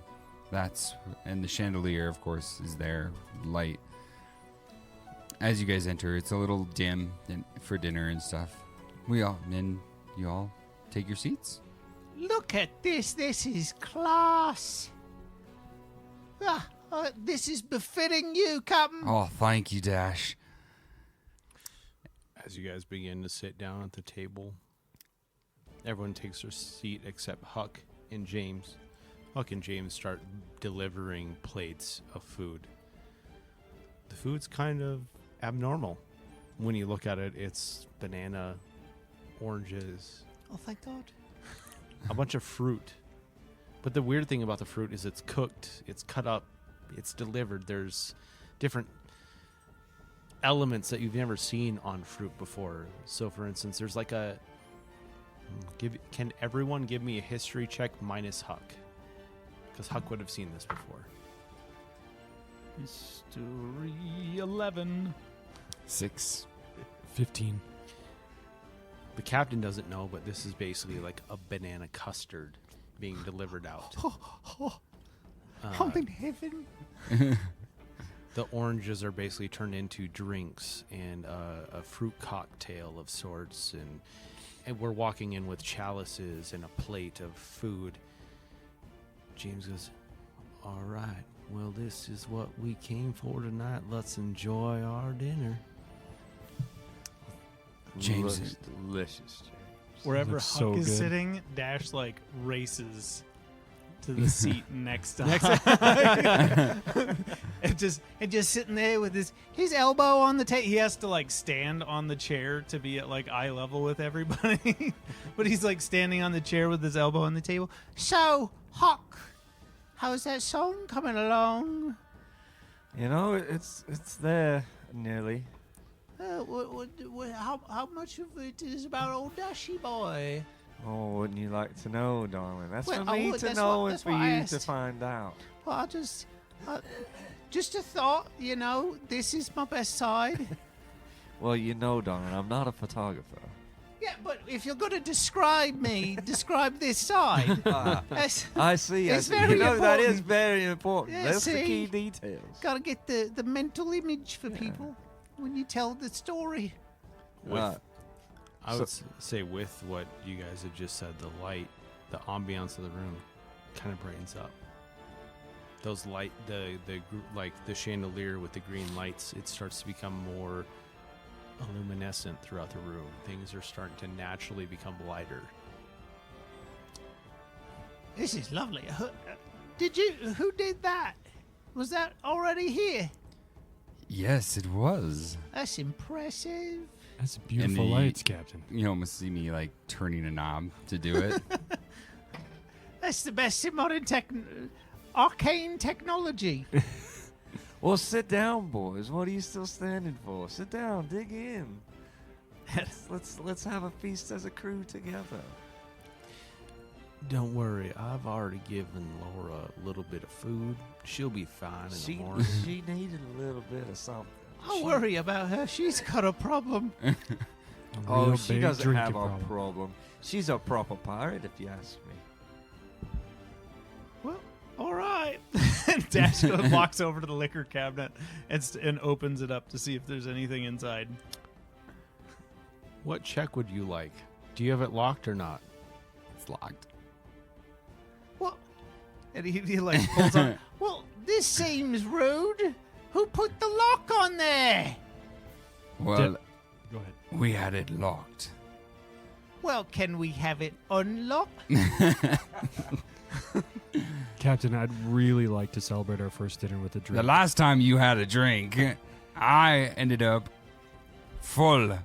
and the chandelier, of course, is there, light. As you guys enter, it's a little dim for dinner and stuff. You all take your seats. Look at this. This is class. This is befitting you, Captain. Oh, thank you, Dash. As you guys begin to sit down at the table, everyone takes their seat except Huck and James. Huck and James start delivering plates of food. The food's kind of abnormal. When you look at it, it's banana, oranges, Oh, thank God. a bunch of fruit. But the weird thing about the fruit is it's cooked, it's cut up, it's delivered. There's different elements that you've never seen on fruit before. So, for instance, there's like a... Can everyone give me a history check minus Huck? Because Huck would have seen this before. History 11. 6. 15. The captain doesn't know, but this is basically like a banana custard being delivered out. I'm in heaven. The oranges are basically turned into drinks and a fruit cocktail of sorts, and we're walking in with chalices and a plate of food. James goes, "All right, well, this is what we came for tonight. Let's enjoy our dinner." James Looks is- delicious, James. Wherever Looks Huck so is good. sitting, Dash like races to the seat next to Huck. and just sitting there with his elbow on the table. He has to like stand on the chair to be at like eye level with everybody. But he's like standing on the chair with his elbow on the table. So, Huck, how's that song coming along? You know, it's there nearly. How much of it is about old Dashy boy? Oh, wouldn't you like to know, darling? That's Well, for I me would. to That's know what- and that's for what I you to asked. find out. Well, just a thought, you know, this is my best side. Well, you know, darling, I'm not a photographer. Yeah, but if you're going to describe me, describe this side. That's I see. It's I see. very You know, that is important. very important. Yeah, That's the see? key details. got to get the mental image for people when you tell the story. Right. I would say with what you guys have just said, the light, the ambiance of the room kind of brightens up. Those light, like the chandelier with the green lights, it starts to become more luminescent throughout the room. Things are starting to naturally become lighter. This is lovely. Who did that? Was that already here? Yes, it was. That's impressive. That's beautiful the- lights, Captain. You almost see me like turning a knob to do it. That's the best in modern arcane technology. Well, sit down, boys. What are you still standing for? Sit down, dig in. Let's have a feast as a crew together. Don't worry, I've already given Laura a little bit of food. She'll be fine in the morning. She needed a little bit of something. Don't worry about her. She's got a problem. A Oh, real she big doesn't drinking have a problem. She's a proper pirate, if you ask me. Well, all right. Dash walks over to the liquor cabinet and opens it up to see if there's anything inside. What check would you like? Do you have it locked or not? It's locked. Well, And he like pulls on. well, this seems rude. Who put the lock on there? Well, Go ahead. we had it locked. Well, can we have it unlocked? Captain, I'd really like to celebrate our first dinner with a drink. The last time you had a drink, I ended up full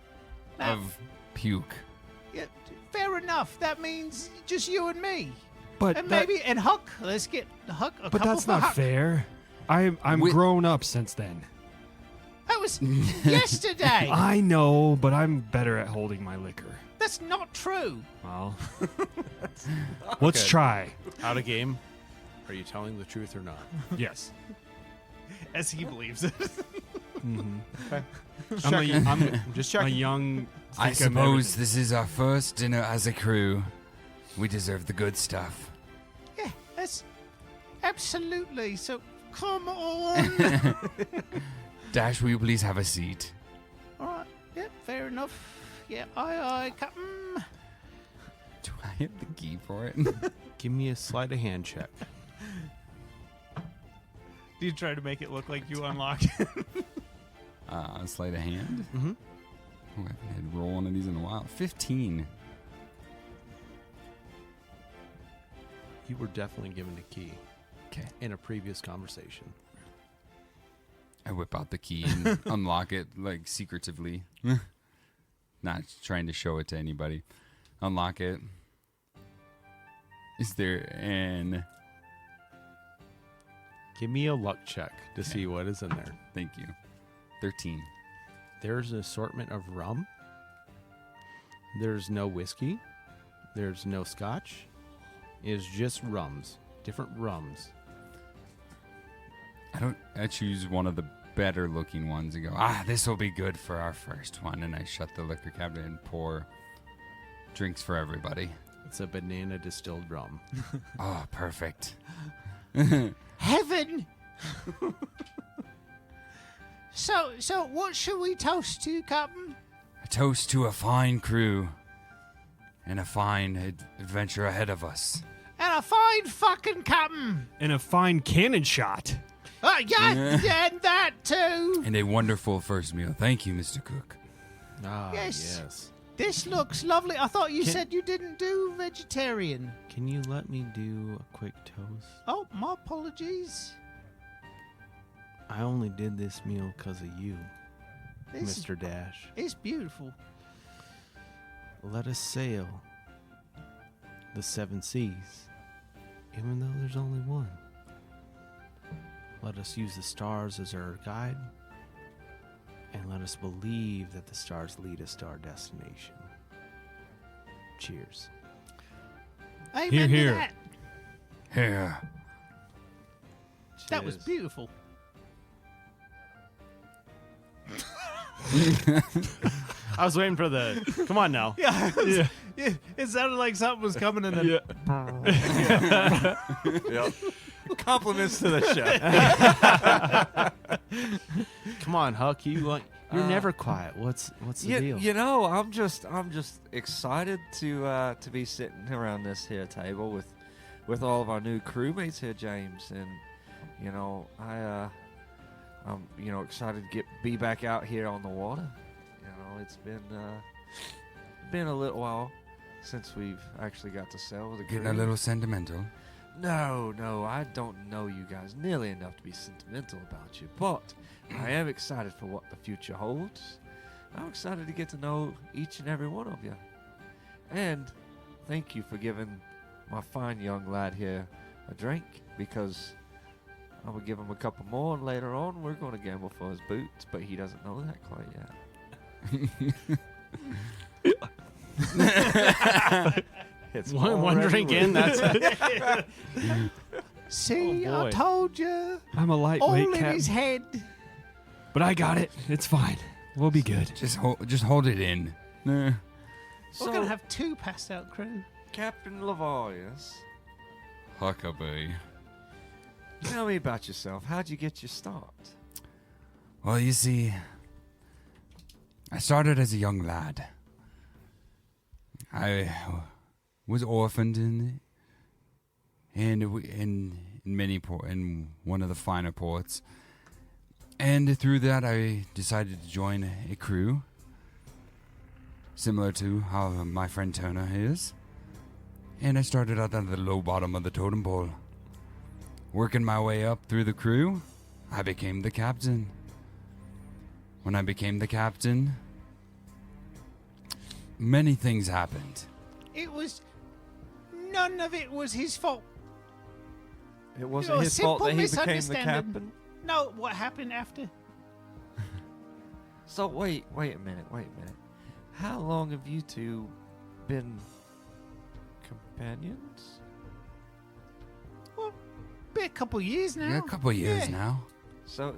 of puke. Yeah, fair enough. That means just you and me. but And that- maybe and Huck. Let's get Huck a but couple that's for not Huck. fair. I'm We- grown up since then. That was yesterday. I know, but I'm better at holding my liquor. That's not true. Well, let's try. Out of game? Are you telling the truth or not? Yes. As he believes it. I'm Just a checking. young. I think I'm suppose everything. this is our first dinner as a crew. We deserve the good stuff. Yeah, that's absolutely. So come on. Dash, will you please have a seat? All right. Yeah, fair enough. Yeah, aye, Captain. Do I have the key for it? Give me a sleight of hand check. Do you try to make it look like you unlock it? Sleight of hand? Mm-hmm. Oh, I haven't had to roll one of these in a while. 15. You were definitely given a key. Okay. In a previous conversation. I whip out the key and unlock it, like, secretively. Not trying to show it to anybody. Unlock it. Is there an... Give me a luck check to see what is in there. Thank you. 13. There's an assortment of rum. There's no whiskey. There's no scotch. It's just rums. Different rums. I choose one of the better looking ones and go, this will be good for our first one. And I shut the liquor cabinet and pour drinks for everybody. It's a banana distilled rum. Oh, perfect. Heaven! So what should we toast to, Captain? A toast to a fine crew and a fine adventure ahead of us. And a fine fucking captain! And a fine cannon shot. Yeah, and that too! And a wonderful first meal. Thank you, Mr. Cook. Ah, Yes. yes. This looks lovely. I thought you said you didn't do vegetarian. Can you let me do a quick toast? Oh, my apologies. I only did this meal because of you, This is- Mr. Dash. It's beautiful. Let us sail the 7 seas, even though there's only one. Let us use the stars as our guide, and let us believe that the stars lead us to our destination. Cheers. Amen Hear, to hear. that. Here. That was Cheers. beautiful. I was waiting for the. Come on now. Yeah, it sounded like something was coming, and then Compliments to the chef. Come on, Huck. You're never quiet. What's the deal? You know, I'm just excited to be sitting around this here table with all of our new crewmates here, James, and you know, I'm excited to be back out here on the water. You know, it's been a little while since we've actually got to sail with a crew. Getting a little sentimental. No, I don't know you guys nearly enough to be sentimental about you, but I am excited for what the future holds. I'm excited to get to know each and every one of you. And thank you for giving my fine young lad here a drink, because I'm going to give him a couple more, and later on we're going to gamble for his boots, but he doesn't know that quite yet. It's One already drink in, worth that's See, Oh, boy. I told you. I'm a All lightweight, in Captain. his head. But I got it. It's fine. We'll be good. Just hold it in. We're So, going to have 2 passed out crew. Captain Lavarius, Huckabee. tell me about yourself. How'd you get your start? Well, you see, I started as a young lad. I was orphaned in one of the finer ports, and through that I decided to join a crew, similar to how my friend Turner is. And I started out at the low bottom of the totem pole. Working my way up through the crew, I became the captain. When I became the captain, many things happened. None of it was his fault. It You wasn't know, a his fault that simple he became the misunderstanding. captain. No, what happened after? So wait a minute. How long have you two been companions? Well, been a couple years now. Yeah, a couple of years Yeah. now.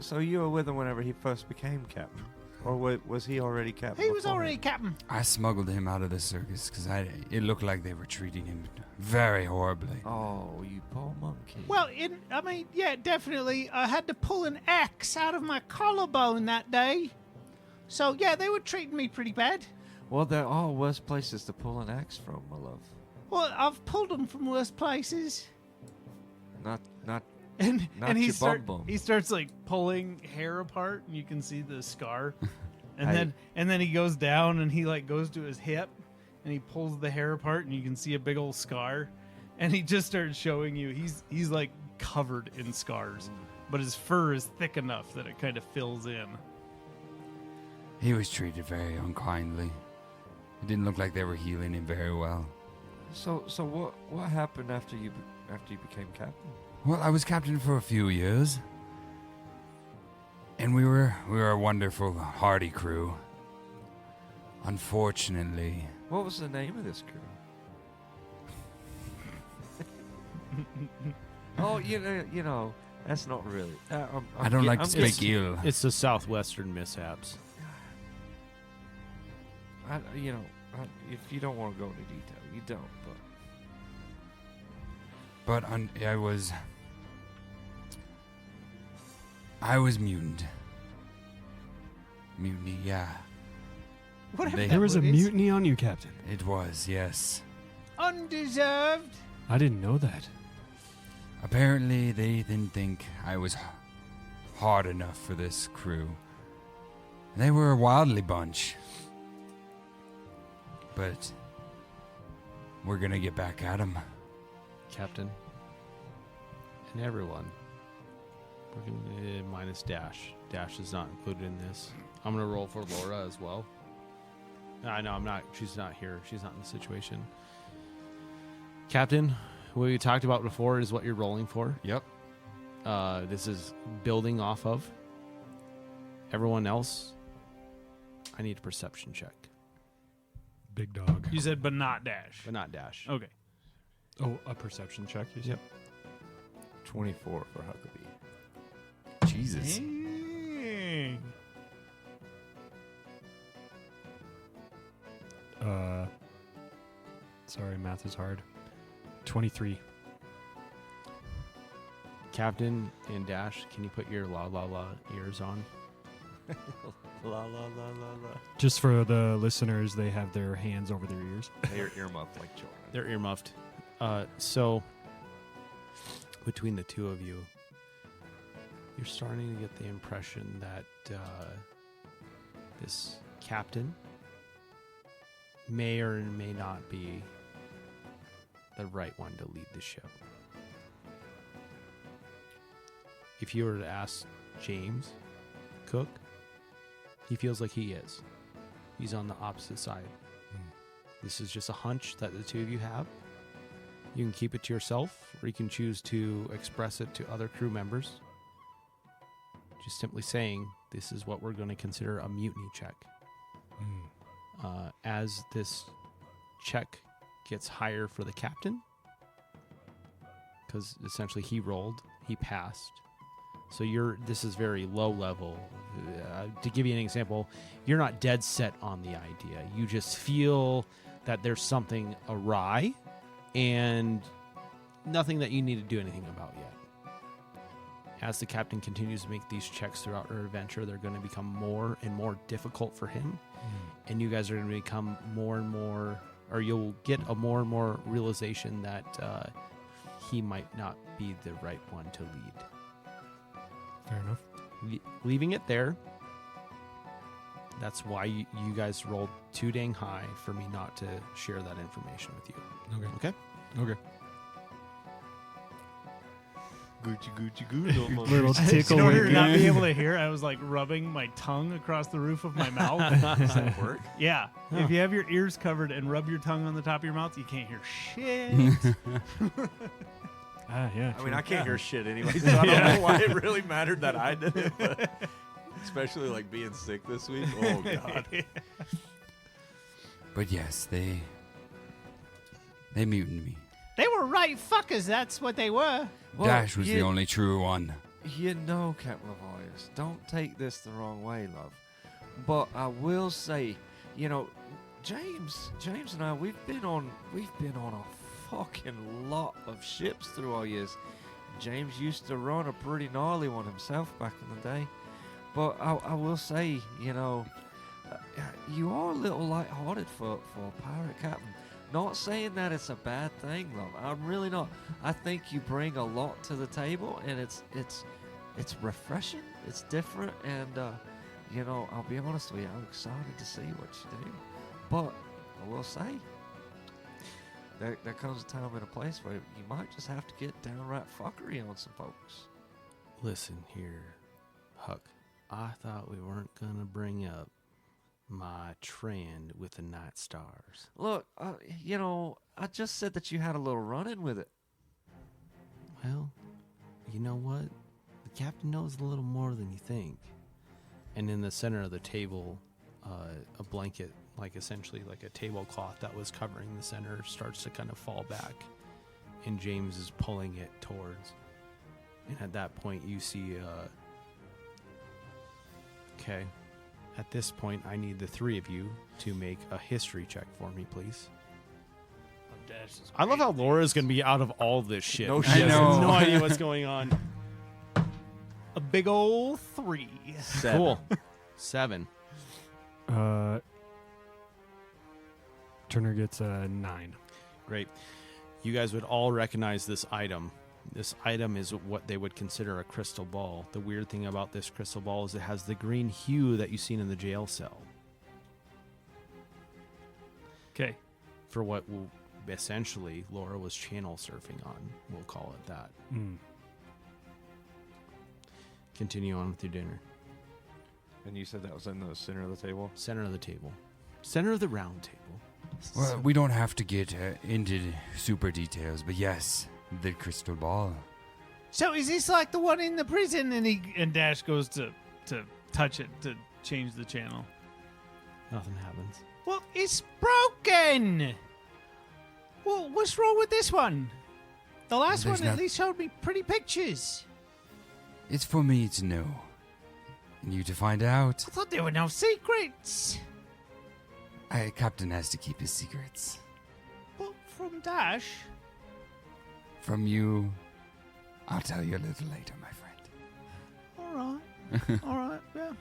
So you were with him whenever he first became captain, or was he already captain? He was beforehand? already captain. I smuggled him out of the circus because it looked like they were treating him very horribly. Oh, you poor monkey. Well, yeah, definitely. I had to pull an axe out of my collarbone that day. So, yeah, they were treating me pretty bad. Well, there are worse places to pull an axe from, my love. Well, I've pulled them from worse places. Not and Not and he your starts bum. like pulling hair apart, and you can see the scar. And I- then he goes down, and he like goes to his hip, and he pulls the hair apart, and you can see a big old scar. And he just starts showing you. He's like covered in scars, but his fur is thick enough that it kind of fills in. He was treated very unkindly. It didn't look like they were healing him very well. So what happened after you became captain? Well, I was captain for a few years. And we were a wonderful, hardy crew. Unfortunately, What was the name of this crew? Oh, you know, that's not really. I don't like to I'm speak ill. It's the southwestern mishaps. If you don't want to go into detail, you don't. But I was mutant. Mutiny, yeah. Whatever They- that There was a word is. mutiny on you, Captain. It was, yes. Undeserved. I didn't know that. Apparently, they didn't think I was hard enough for this crew. They were a wildly bunch. But we're gonna get back at them. Captain, and everyone. We're gonna minus Dash. Dash is not included in this. I'm gonna roll for Laura as well. I know I'm not. She's not here. She's not in the situation. Captain, what we talked about before is what you're rolling for. Yep. This is building off of. Everyone else, I need a perception check, Big dog. You said, but not Dash. but not Dash. Okay. Oh, a perception check, you said? 24 for Huckabee. Jesus. Dang. Sorry, math is hard. 23. Captain and Dash, can you put your la la la ears on? La la la la la. Just for the listeners, they have their hands over their ears. They're earmuffed like children. They're earmuffed. So between the two of you, you're starting to get the impression that this captain may or may not be the right one to lead the ship. If you were to ask James Cook, he feels like he is. He's on the opposite side. This is just a hunch that the two of you have. You can keep it to yourself, or you can choose to express it to other crew members. Just simply saying, this is what we're going to consider a mutiny check. As this check gets higher for the captain, because essentially he rolled, he passed. So this is very low level. To give you an example, you're not dead set on the idea. You just feel that there's something awry and nothing that you need to do anything about yet. As the captain continues to make these checks throughout our adventure, they're going to become more and more difficult for him. And you guys are going to become more and more, or you'll get a more and more realization that he might not be the right one to lead. Fair enough. Leaving it there. That's why you guys rolled too dang high for me not to share that information with you. Okay. Okay? Okay. Gucci Gucci Goo. Little tickle. In order to not be able to hear, I was like rubbing my tongue across the roof of my mouth. Does that work? Yeah. If you have your ears covered and rub your tongue on the top of your mouth, you can't hear shit. Yeah. I mean, I can't hear shit anyway, so I don't know why it really mattered that I did it. But especially like being sick this week. Oh God. But yes, they muted me. They were right fuckers, that's what they were. Dash was the only true one. You know, Captain Levias, don't take this the wrong way, love. But I will say, you know, James and I, we've been on a fucking lot of ships through our years. James used to run a pretty gnarly one himself back in the day. But I will say, you know, you are a little lighthearted for a pirate captain. Not saying that it's a bad thing, love. I'm really not. I think you bring a lot to the table, and it's refreshing. It's different, and you know, I'll be honest with you. I'm excited to see what you do. But I will say, there comes a time and a place where you might just have to get downright fuckery on some folks. Listen here, Huck. I thought we weren't gonna bring up my trend with the Night Stars. Look, I just said that you had a little run-in with it. Well, you know what? The captain knows a little more than you think. And in the center of the table, a blanket, like essentially like a tablecloth that was covering the center, starts to kind of fall back. And James is pulling it towards. And at that point, you see... Okay. At this point, I need the three of you to make a history check for me, please. I love how Laura's going to be out of all this shit. No She shit. has I know. no idea what's going on. A big old 3. Cool. 7. Turner gets a 9. Great. You guys would all recognize this item. This item is what they would consider a crystal ball. The weird thing about this crystal ball is it has the green hue that you've seen in the jail cell. Okay. For what will essentially Laura was channel surfing on. We'll call it that. Continue on with your dinner. And you said that was in the center of the table? Center of the table. Center of the round table. Well, we don't have to get into super details, but yes, the crystal ball. So is this like the one in the prison? And Dash goes to touch it to change the channel. Nothing happens. Well, it's broken. Well, what's wrong with this one? The last There's one at not- least showed me pretty pictures. It's for me to know, and you to find out. I thought there were no secrets. Captain has to keep his secrets. But from Dash, From you, I'll tell you a little later, my friend. all right, all right, yeah.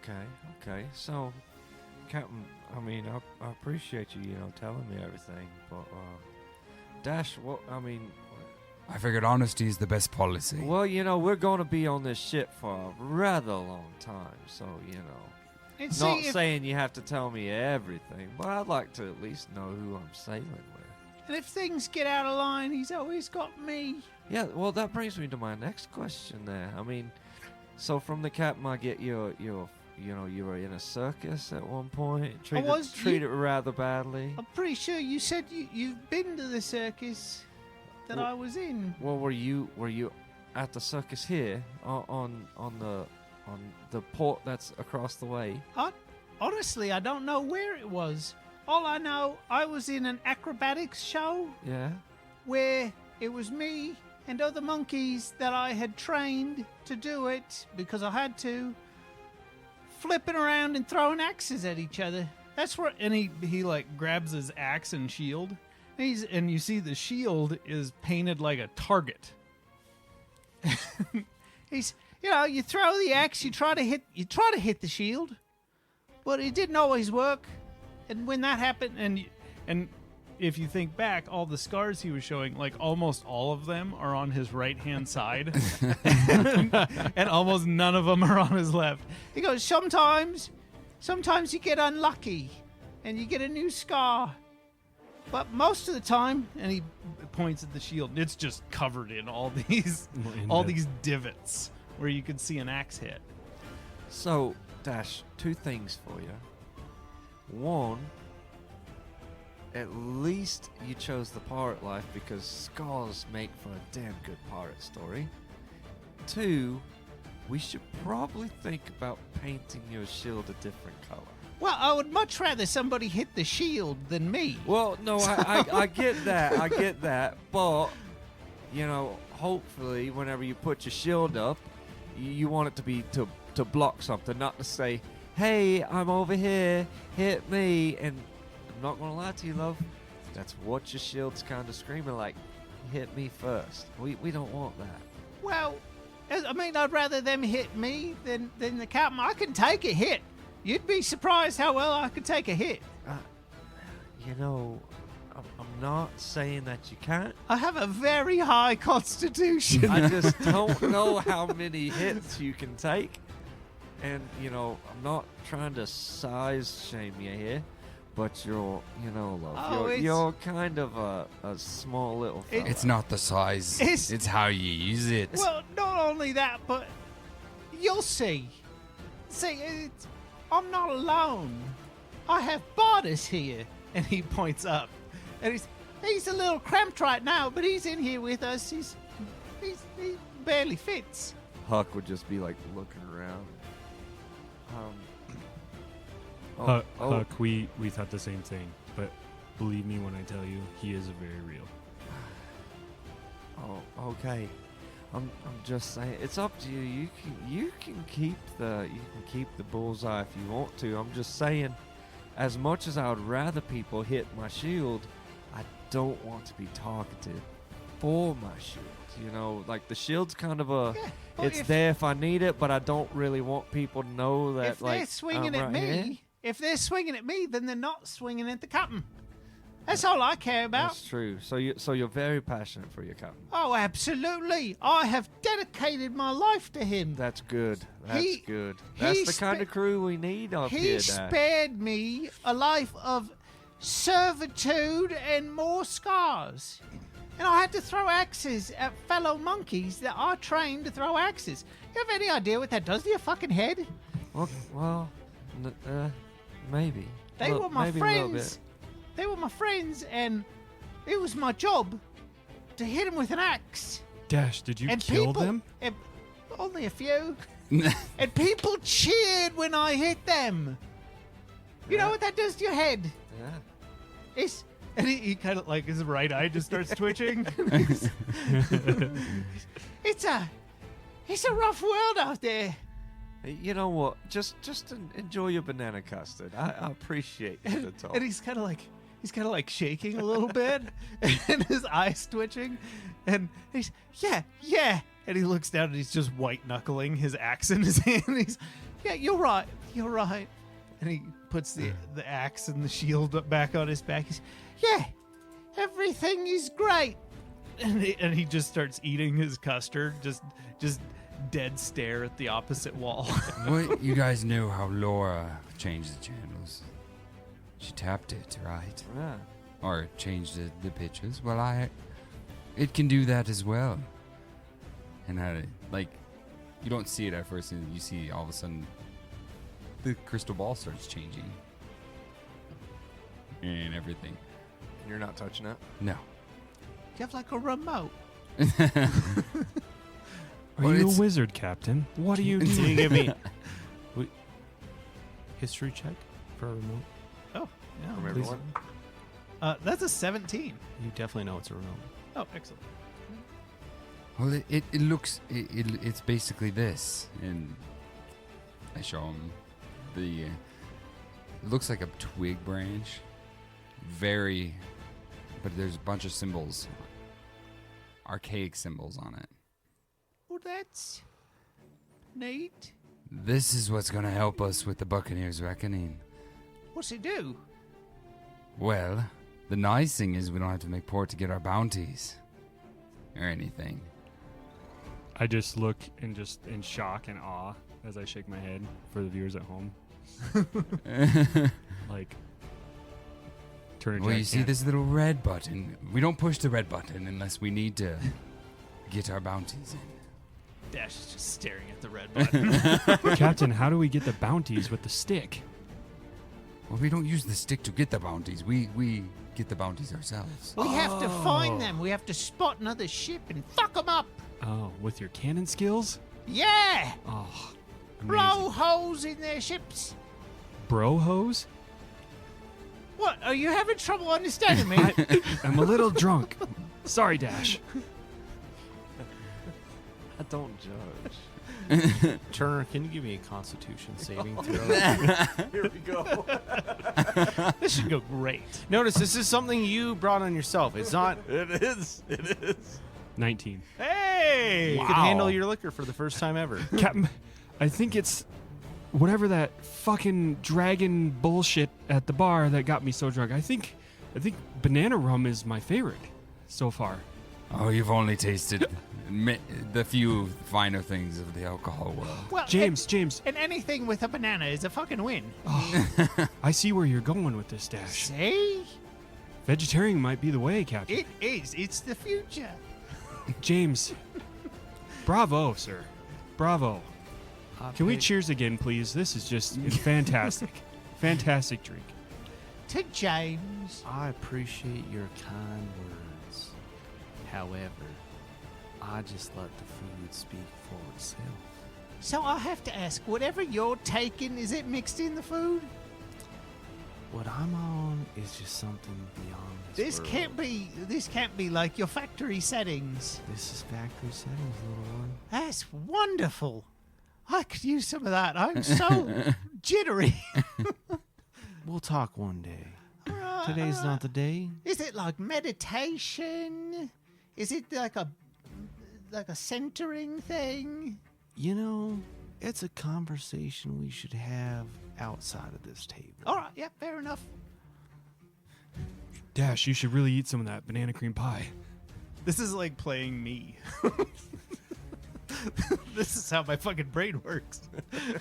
Okay. So, Captain, I mean, I appreciate you, telling me everything, but, Dash, I figured honesty is the best policy. well, we're going to be on this ship for a rather long time, so, And not see, if, saying you have to tell me everything, but I'd like to at least know who I'm sailing with. and if things get out of line, he's always got me. Yeah, well, that brings me to my next question there. I mean, so from the captain, I get you were in a circus at one point, treated rather badly. I'm pretty sure you said you've been to the circus that Well- I was in. Well, were you at the circus here on the port that's across the way? Honestly, I don't know where it was. All I know, I was in an acrobatics show Yeah. where it was me and other monkeys that I had trained to do it because I had to, flipping around and throwing axes at each other. That's where, and he like grabs his axe and shield. And you see the shield is painted like a target. He's, you throw the axe, you try to hit the shield, but it didn't always work. And when that happened, And if you think back, all the scars he was showing, like almost all of them are on his right hand side, and almost none of them are on his left. he goes, sometimes you get unlucky and you get a new scar. But most of the time, And he points at the shield. And it's just covered in all these In these divots where you could see an axe hit. So, Dash, two things for you. One, at least you chose the pirate life because scars make for a damn good pirate story. Two, we should probably think about painting your shield a different color. well, I would much rather somebody hit the shield than me. Well, no, I get that. I get that. But, hopefully, whenever you put your shield up, you want it to be to block something, not to say, hey, I'm over here, hit me. And I'm not going to lie to you, love. That's what your shield's kind of screaming like, hit me first. We don't want that. Well, I mean, I'd rather them hit me than the captain. I can take a hit. You'd be surprised how well I could take a hit. I'm not saying that you can't. I have a very high constitution. I just don't know how many hits you can take. And, I'm not trying to size shame you here, But you're, love, Oh, you're kind of a small little fella. It's not the size. It's- It's how you use it. Well, not only that, but you'll see. See, I'm not alone. I have Bardas here. And he points up. And he's a little cramped right now, but he's in here with us. He barely fits. Huck would just be like looking around. Huck, we thought the same thing, but believe me when I tell you, he is very real. Oh, okay. I'm just saying, it's up to you. You can keep the bullseye if you want to. I'm just saying, as much as I would rather people hit my shield, I don't want to be targeted for my shield. Like the shield's kind of it's there if I need it, but I don't really want people to know that. If they're swinging at me, then they're not swinging at the captain. That's all I care about. That's true. So you're very passionate for your captain. Oh, absolutely. I have dedicated my life to him. That's good. He- Good. he That's the kind spa- of crew we need up He here, Dash. spared me a life of servitude and more scars. And I had to throw axes at fellow monkeys that I trained to throw axes. You have any idea what that does to your fucking head? Well, maybe. They were my maybe a little friends. They were my friends, and it was my job to hit them with an axe. Dash, did you and kill people, them? and only a few. And people cheered when I hit them. You know what that does to your head? bit. Yeah. And he kind of like his right eye just starts twitching. It's a rough world out there. You know what? Just enjoy your banana custard. I appreciate you to talk. And he's kind of like shaking a little bit, and his eyes twitching, and he's yeah. And he looks down and he's just white knuckling his axe in his hand. He's you're right. And he puts the axe and the shield back on his back. He's everything is great. and he just starts eating his custard, just dead stare at the opposite wall. Well, you guys know how Laura changed the channels. She tapped it, right? Yeah. Or changed the pitches. Well, it can do that as well. And you don't see it at first, and you see all of a sudden the crystal ball starts changing. And everything. You're not touching it? No. You have like a remote. Are you a wizard, Captain? What are you Can doing? you give me history check for a remote? Oh, yeah. From please. everyone? That's a 17. You definitely know it's a remote. Oh, excellent. Well, it looks it's basically this, and I show him it looks like a twig branch, but there's a bunch of symbols, archaic symbols on it. Well, that's neat. This is what's gonna help us with the Buccaneers' reckoning. What's it do? Well, the nice thing is we don't have to make port to get our bounties or anything. I just look in shock and awe as I shake my head for the viewers at home. Like, turn. Well, you see this little red button. We don't push the red button unless we need to get our bounties in. Dash is just staring at the red button. Captain, how do we get the bounties with the stick? Well, we don't use the stick to get the bounties. We get the bounties ourselves. We have to find them. We have to spot another ship and fuck them up. Oh, with your cannon skills? Yeah! Oh, Blow amazing. holes in their ships. Bro hose? What? Are you having trouble understanding me? I'm a little drunk. Sorry, Dash. I don't judge. Turner, can you give me a Constitution saving throw? Here we go. This should go great. Notice this is something you brought on yourself. It's not. It is. 19. Hey! You can handle your liquor for the first time ever. Captain, I think it's whatever that fucking dragon bullshit at the bar that got me so drunk. I think banana rum is my favorite so far. Oh, you've only tasted the few finer things of the alcohol world. Well, James, and anything with a banana is a fucking win. I see where you're going with this, Dash. See? Vegetarian might be the way, Captain. It is. It's the future. James, bravo, sir. Bravo. Can we cheers again, please? This is just fantastic. Fantastic drink. To James. I appreciate your kind words. However, I just let the food speak for itself. So I have to ask, whatever you're taking, is it mixed in the food? What I'm on is just something beyond this world. This can't be like your factory settings. This is factory settings, little one. That's wonderful. I could use some of that. I'm so jittery. We'll talk one day. Alright, Today's not the day. Is it like meditation? Is it like a centering thing? You know, it's a conversation we should have outside of this table. All right, yeah, fair enough. Dash, you should really eat some of that banana cream pie. This is like playing me. This is how my fucking brain works.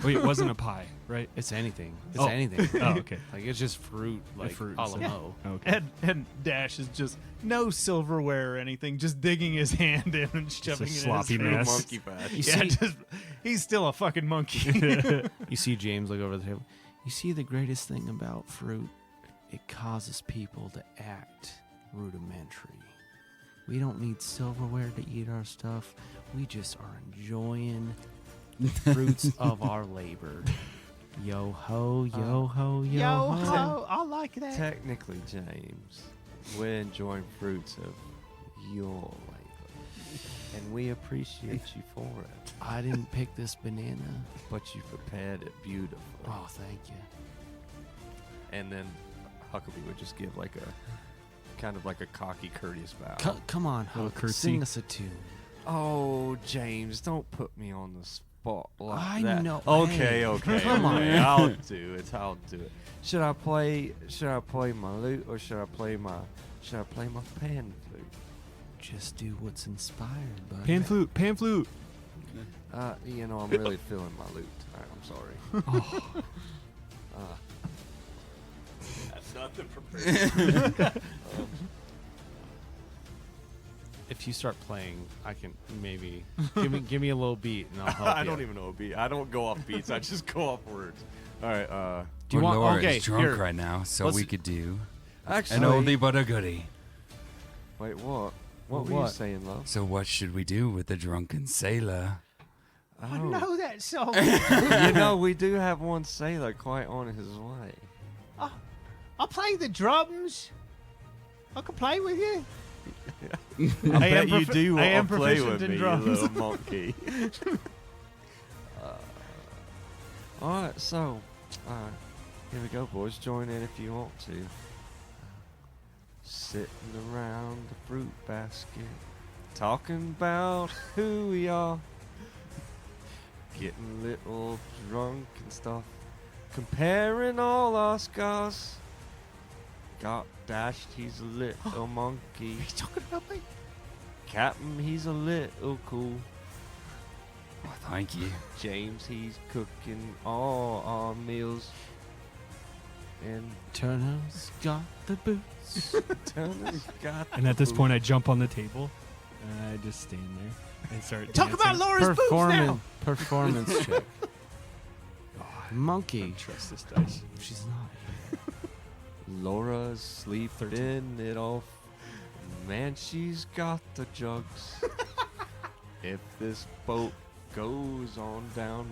Wait, it wasn't a pie, right? It's anything. It's Oh. anything. Oh, okay. Like, it's just fruit, like fruit a la and mo. Okay. And Dash is just no silverware or anything, just digging his hand in and shoving it sloppy in his face. mess. Monkey patch. You Yeah, see, just, he's still a fucking monkey. you see James look over the table. You see the greatest thing about fruit? It causes people to act rudimentary. We don't need silverware to eat our stuff. We just are enjoying the fruits of our labor. Yo ho, yo ho, yo, Yo ho. ho, I like that. Technically, James, we're enjoying fruits of your labor, and we appreciate you for it. I didn't pick this banana. But you prepared it beautifully. Oh, thank you. And then Huckabee would just give like a kind of like a cocky, courteous bow. Come on, Little Huck, curtsy. sing us a tune. Oh, James, don't put me on the spot like I that. know. Okay, Hey, okay. come on. okay, I'll do it. I'll do it. Should I play my lute or should I play my pan flute? Just do what's inspired, bud. Pan flute, pan flute. You know, I'm really feeling my lute tonight. I'm sorry. That's nothing prepared. If you start playing, I can maybe give me a little beat and I'll help I you. don't even know a beat. I don't go off beats. I just go off words. All right. Do you want? Laura Okay, is drunk here. right now, so Let's- we could do Actually, an oldie but a goodie. wait, what? What were you What? saying, love? So what should we do with the drunken sailor? I know that song. You know, we do have one sailor quite on his way. I'll play the drums. I can play with you. I bet am you profi- do I am want to play proficient with in me, drums. you little monkey. All right, so here we go, boys. Join in if you want to. Sitting around the fruit basket, talking about who we are, getting a little drunk and stuff, comparing all our scars. Got Dashed, he's a little monkey. Are you talking about me? Captain, he's a little cool. Oh, thank you. James, he's cooking all our meals. And Turner's got the boots. Turner's got And at this the point, I jump on the table and I just stand there and start Talk dancing. about Laura's boobs now. Performance check. Monkey. Trust this dice. She's not. Laura's sleeping it off. Man, she's got the jugs. If this boat goes on down,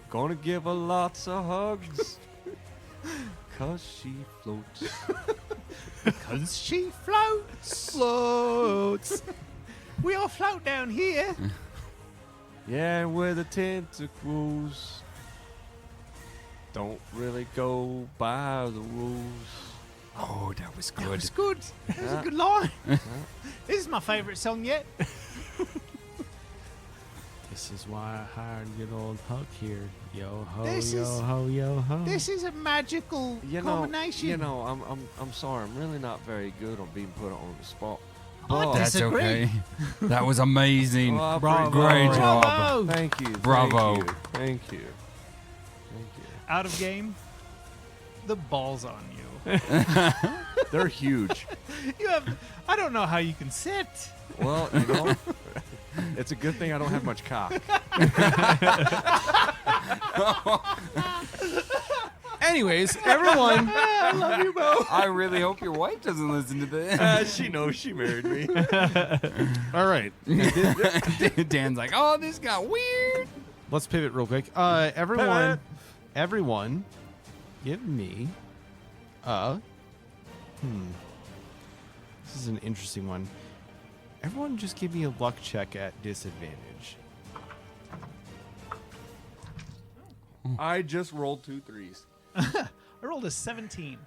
gonna give her lots of hugs. 'Cause she floats. Because she floats. Floats. We all float down here. Yeah, where the tentacles don't really go by the rules. Oh, that was That good. was good. That was Yeah. a good line. This is my favourite song yet. This is why I hired good old Huck here. Yo ho, This yo is- ho, yo ho. This is a magical You know, combination. I'm sorry. I'm really not very good on being put on the spot. boss. That's disagree. okay. That was amazing. Oh, Bravo. Great job. Bravo. Thank you. Bravo. Thank you. Thank you. Out of game. The ball's on you. They're huge. You have. I don't know how you can sit. Well, you know, it's a good thing I don't have much cock. Anyways, everyone. I love you both. I really hope your wife doesn't listen to this. She knows she married me. All right. Dan's like, oh, this got weird. Let's pivot real quick. Everyone, give me This is an interesting one. Everyone just give me a luck check at disadvantage. I just rolled 2 3s. I rolled a 17.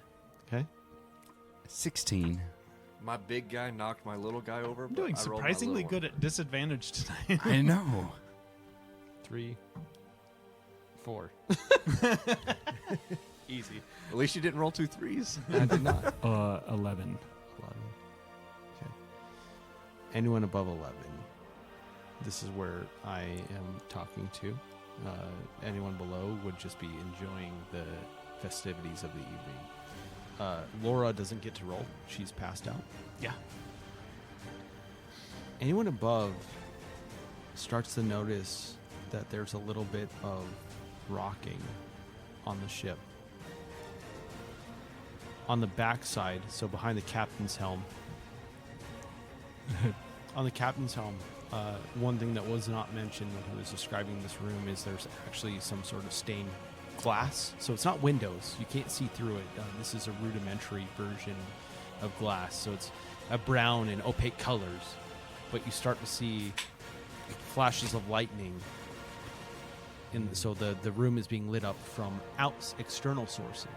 Okay. 16. My big guy knocked my little guy over. I'm doing surprisingly good at disadvantage tonight. I know. 3, 4. Easy. At least you didn't roll 2 3s. I did not. 11. 11. Okay. Anyone above 11. This is where I am talking to. Anyone below would just be enjoying the festivities of the evening. Laura doesn't get to roll. She's passed out. Yeah. Anyone above starts to notice that there's a little bit of rocking on the ship. On the backside, so behind the captain's helm. On the captain's helm, one thing that was not mentioned when he was describing this room is there's actually some sort of stained glass. So it's not windows. You can't see through it. This is a rudimentary version of glass. So it's a brown and opaque colors. But you start to see flashes of lightning. So the room is being lit up from external sources.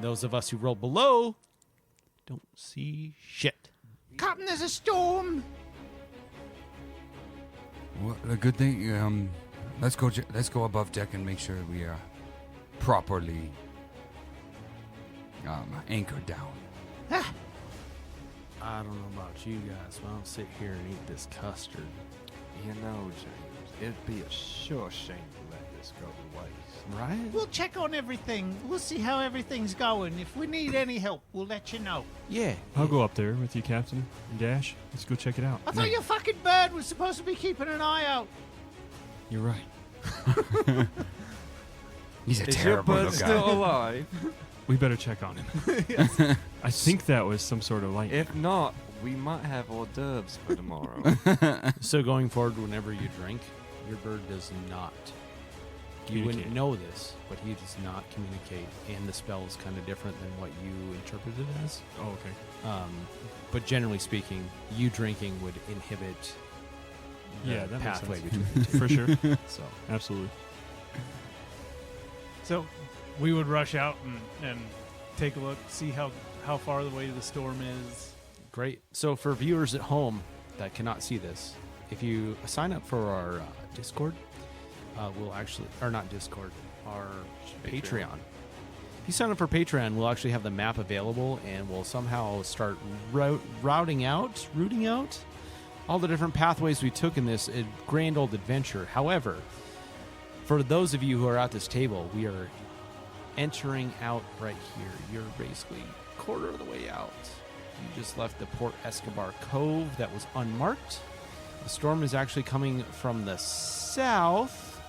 Those of us who roll below don't see shit. Captain, there's a storm. Well, the good thing, let's go above deck and make sure we are properly anchored down. I don't know about you guys, but I'll sit here and eat this custard. You know, James, it'd be a sure shame to let this go to waste. Right? We'll check on everything. We'll see how everything's going. If we need any help, we'll let you know. Yeah. I'll go up there with you, Captain. And Dash, let's go check it out. I thought your fucking bird was supposed to be keeping an eye out. You're right. He's a Is your terrible bud little still guy. alive? We better check on him. I think that was some sort of light. If not, we might have hors d'oeuvres for tomorrow. So going forward, whenever you drink, your bird does not. You wouldn't Communicate. know this, but he does not communicate, and the spell is kind of different than what you interpreted it as. Oh, okay. But generally speaking, you drinking would inhibit the Yeah, that makes pathway sense. between the two. For sure. So Absolutely. So we would rush out and take a look, see how far away the storm is. great. So for viewers at home that cannot see this, if you sign up for our Discord, we'll actually, or not Discord, our Patreon. If you sign up for Patreon, we'll actually have the map available, and we'll somehow start routing out all the different pathways we took in this grand old adventure. However, for those of you who are at this table, we are entering out right here. You're basically a quarter of the way out. You just left the Port Escobar Cove that was unmarked. The storm is actually coming from the south,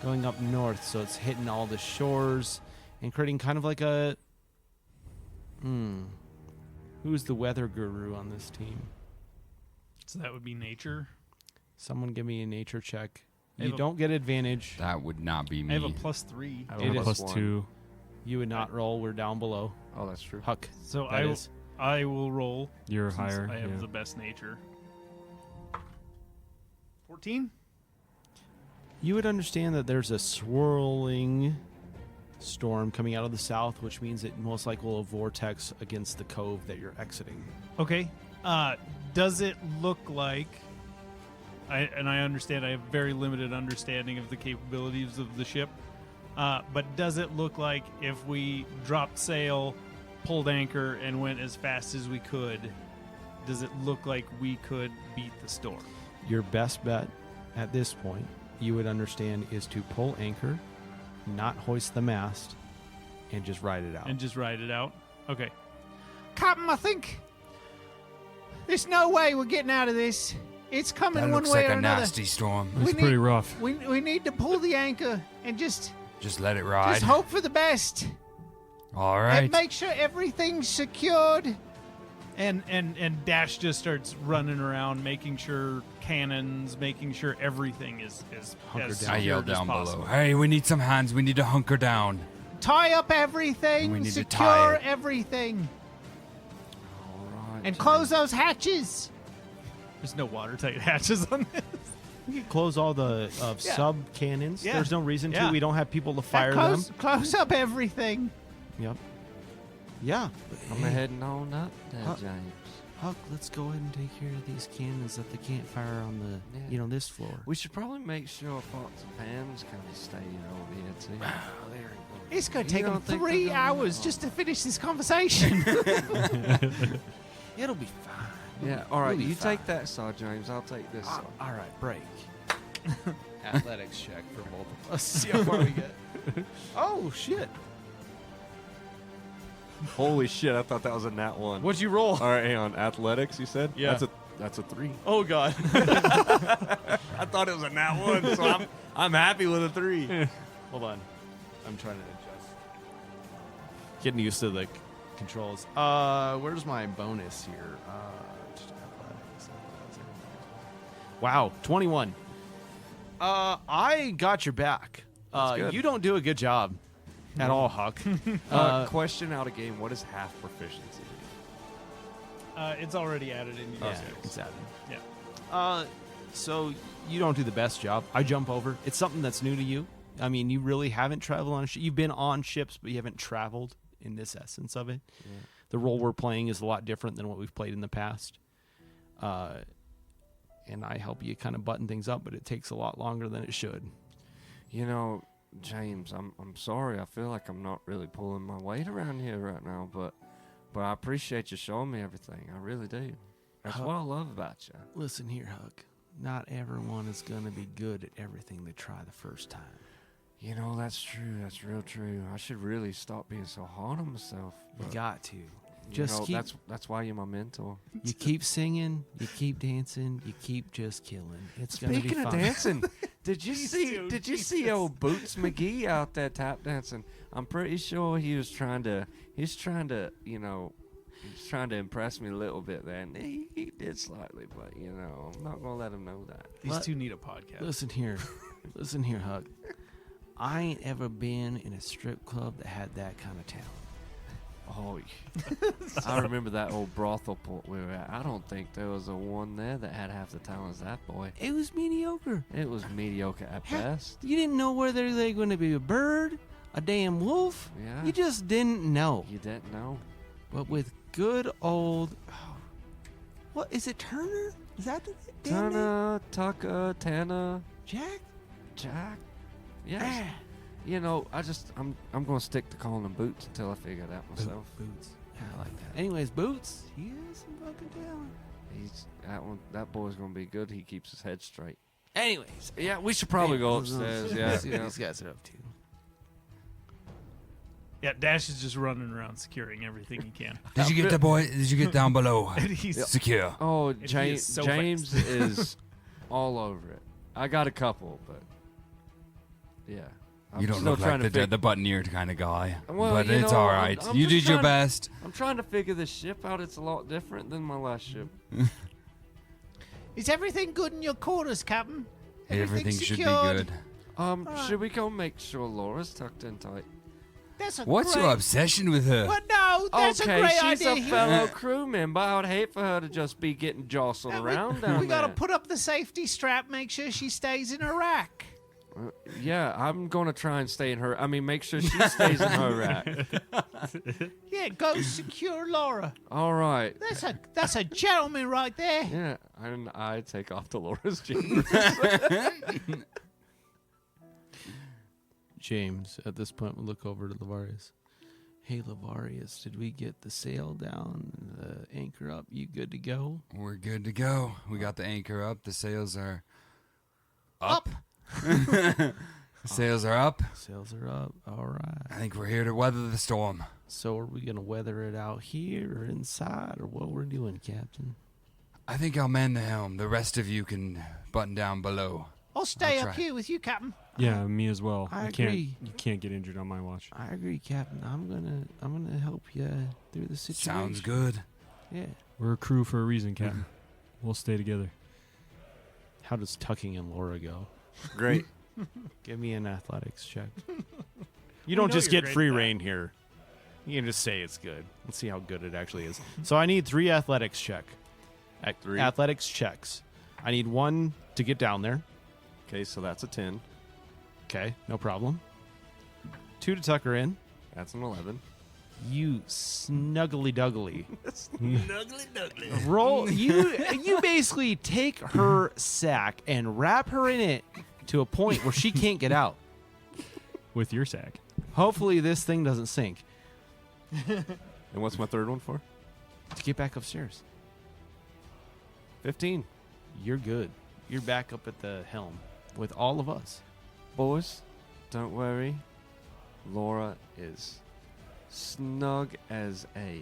going up north, so it's hitting all the shores and creating kind of like a... Who's the weather guru on this team? So that would be nature. Someone give me a nature check. I You have a- don't get advantage. That would not be I me. have a +3. I have It a is Plus +1. 2. You would not roll. We're down below. Oh, that's true. Huck. So That is. I will roll. You're since higher. I have yeah. the best nature. 14. You would understand that there's a swirling storm coming out of the south, which means it most likely will vortex against the cove that you're exiting. Okay. Does it look like? I understand I have very limited understanding of the capabilities of the ship, but does it look like if we dropped sail, pulled anchor, and went as fast as we could, does it look like we could beat the storm? Your best bet at this point, you would understand, is to pull anchor, not hoist the mast, and just ride it out. And just ride it out? Okay. Captain, I think there's no way we're getting out of this. It's coming That one looks way like or a another. nasty storm. It's We pretty need- rough. We need to pull the anchor and just Just let it ride. hope for the best. All And right. make sure everything's secured. And Dash just starts running around, making sure cannons, making sure everything is Hunker as down. I yell secured as down possible. below. Hey, we need some hands. We need to hunker down. Tie up everything. We need to tie secure it. everything. All right. And close those hatches. There's no watertight hatches on this. We can close all the sub cannons. Yeah. There's no reason to. Yeah. We don't have people to fire Close up everything. them. Yep. Yeah. I'm heading on up there, Huh. James. Huck, let's go ahead and take care of these cannons that they can't fire on the, Yeah. this floor. We should probably make sure pots and pans kind of stay over here too. It's going to You take them don't think 3 they're gonna- hours just to finish this conversation. It'll be fine. Yeah. All right. We'll be You fine. take that side, James. I'll take this side. All right, break. Athletics check for both of us. See how far we get. Oh shit! Holy shit! I thought that was a nat one. What'd you roll? All right, hang on. Athletics, you said? Yeah. That's a 3. Oh god! I thought it was a nat one, so I'm happy with a 3. Hold on, I'm trying to adjust. Getting used to the controls. Where's my bonus here? Wow, 21. I got your back. good. You don't do a good job at all, Huck. Question out of game: what is half proficiency? It's already added in. Yeah, it's added. Yeah. So you don't do the best job. I jump over. It's something that's new to you. I mean, you really haven't traveled on a ship. You've been on ships, but you haven't traveled in this essence of it. Yeah. The role we're playing is a lot different than what we've played in the past. And I help you kind of button things up, but it takes a lot longer than it should. You know, James, I'm sorry. I feel like I'm not really pulling my weight around here right now, but I appreciate you showing me everything. I really do. That's what I love about you. Listen here, Huck. Not everyone is going to be good at everything they try the first time. You know, that's true. That's real true. I should really stop being so hard on myself. You but, got to. you Just know, keep. that's why you're my mentor. You keep singing. You keep dancing. You keep just killing. It's going to be Speaking fun. of dancing, did you see old Boots McGee out there tap dancing? I'm pretty sure he's trying to impress me a little bit there, and he did slightly, but I'm not gonna let him know that. These What? two need a podcast. Listen here, Huck. I ain't ever been in a strip club that had that kind of talent. Oh, I remember that old brothel port we were at. I don't think there was a one there that had half the talent as that boy. It was mediocre. It was mediocre at best. You didn't know whether they were going to be a bird, a damn wolf. Yeah. You just didn't know. You didn't know. But with good old, what is it? Turner? Is that the damn name? Turner, Tucker, Tanner, Jack? Jack. Yes. Ah. I'm gonna stick to calling them Boots until I figure it out myself. Boots. Yeah, I like that. Anyways, Boots. He has some fucking talent. That boy's gonna be good. He keeps his head straight. Anyways, Yeah, we should probably go let's upstairs. see Yeah, what yeah. these guys are up to. Yeah, Dash is just running around securing everything he can. Did you get the boy? Did you get down below? And he's Secure. Oh, he is James, so James is all over it. I got a couple, but yeah. I'm You don't still look trying like to the button-eared kind of guy. Well, but you it's know, all I'm- right. I'm You just did your trying- best. I'm trying to figure this ship out. It's a lot different than my last ship. Is everything good in your quarters, Captain? Everything should be secured? good. Should we go make sure Laura's tucked in tight? That's a What's great... your obsession with her? Well, no, that's Okay, a great she's idea. a fellow crewman, but I would hate for her to just be getting jostled around down We gotta there. put up the safety strap, make sure she stays in her rack. Yeah, I'm gonna try and stay in her. I mean, make sure she stays in her rack. Yeah, go secure Laura. All right. That's a gentleman right there. Yeah, and I take off to Laura's chamber. James, at this point, will look over to Lavarius. Hey, Lavarius, did we get the sail down, the anchor up? You good to go? We're good to go. We got the anchor up. The sails are Up. The sails are up. Sails are up. All right. I think we're here to weather the storm. So are we going to weather it out here or inside or what we're doing, Captain? I think I'll man the helm. The rest of you can button down below. I'll stay I'll up try. here with you, Captain. Yeah, me as well. I You can't. agree. You can't get injured on my watch. I agree, Captain. I'm gonna help you through the situation. Sounds good. Yeah. We're a crew for a reason, Captain. We'll stay together. How does tucking in Laura go? Great. Give me an athletics check. We You don't know just you're get great free at that. reign here. You can just say it's good. Let's see how good it actually is. So I need 3 athletics check. 3. Athletics checks. I need 1 to get down there. Okay, so that's a 10. Okay, no problem. 2 to tuck her in. That's an 11. You snuggly duggly. Roll. You basically take her sack and wrap her in it to a point where she can't get out. With your sack. Hopefully this thing doesn't sink. And what's my third one for? To get back upstairs. 15. You're good. You're back up at the helm with all of us. Boys, don't worry. Laura is snug as a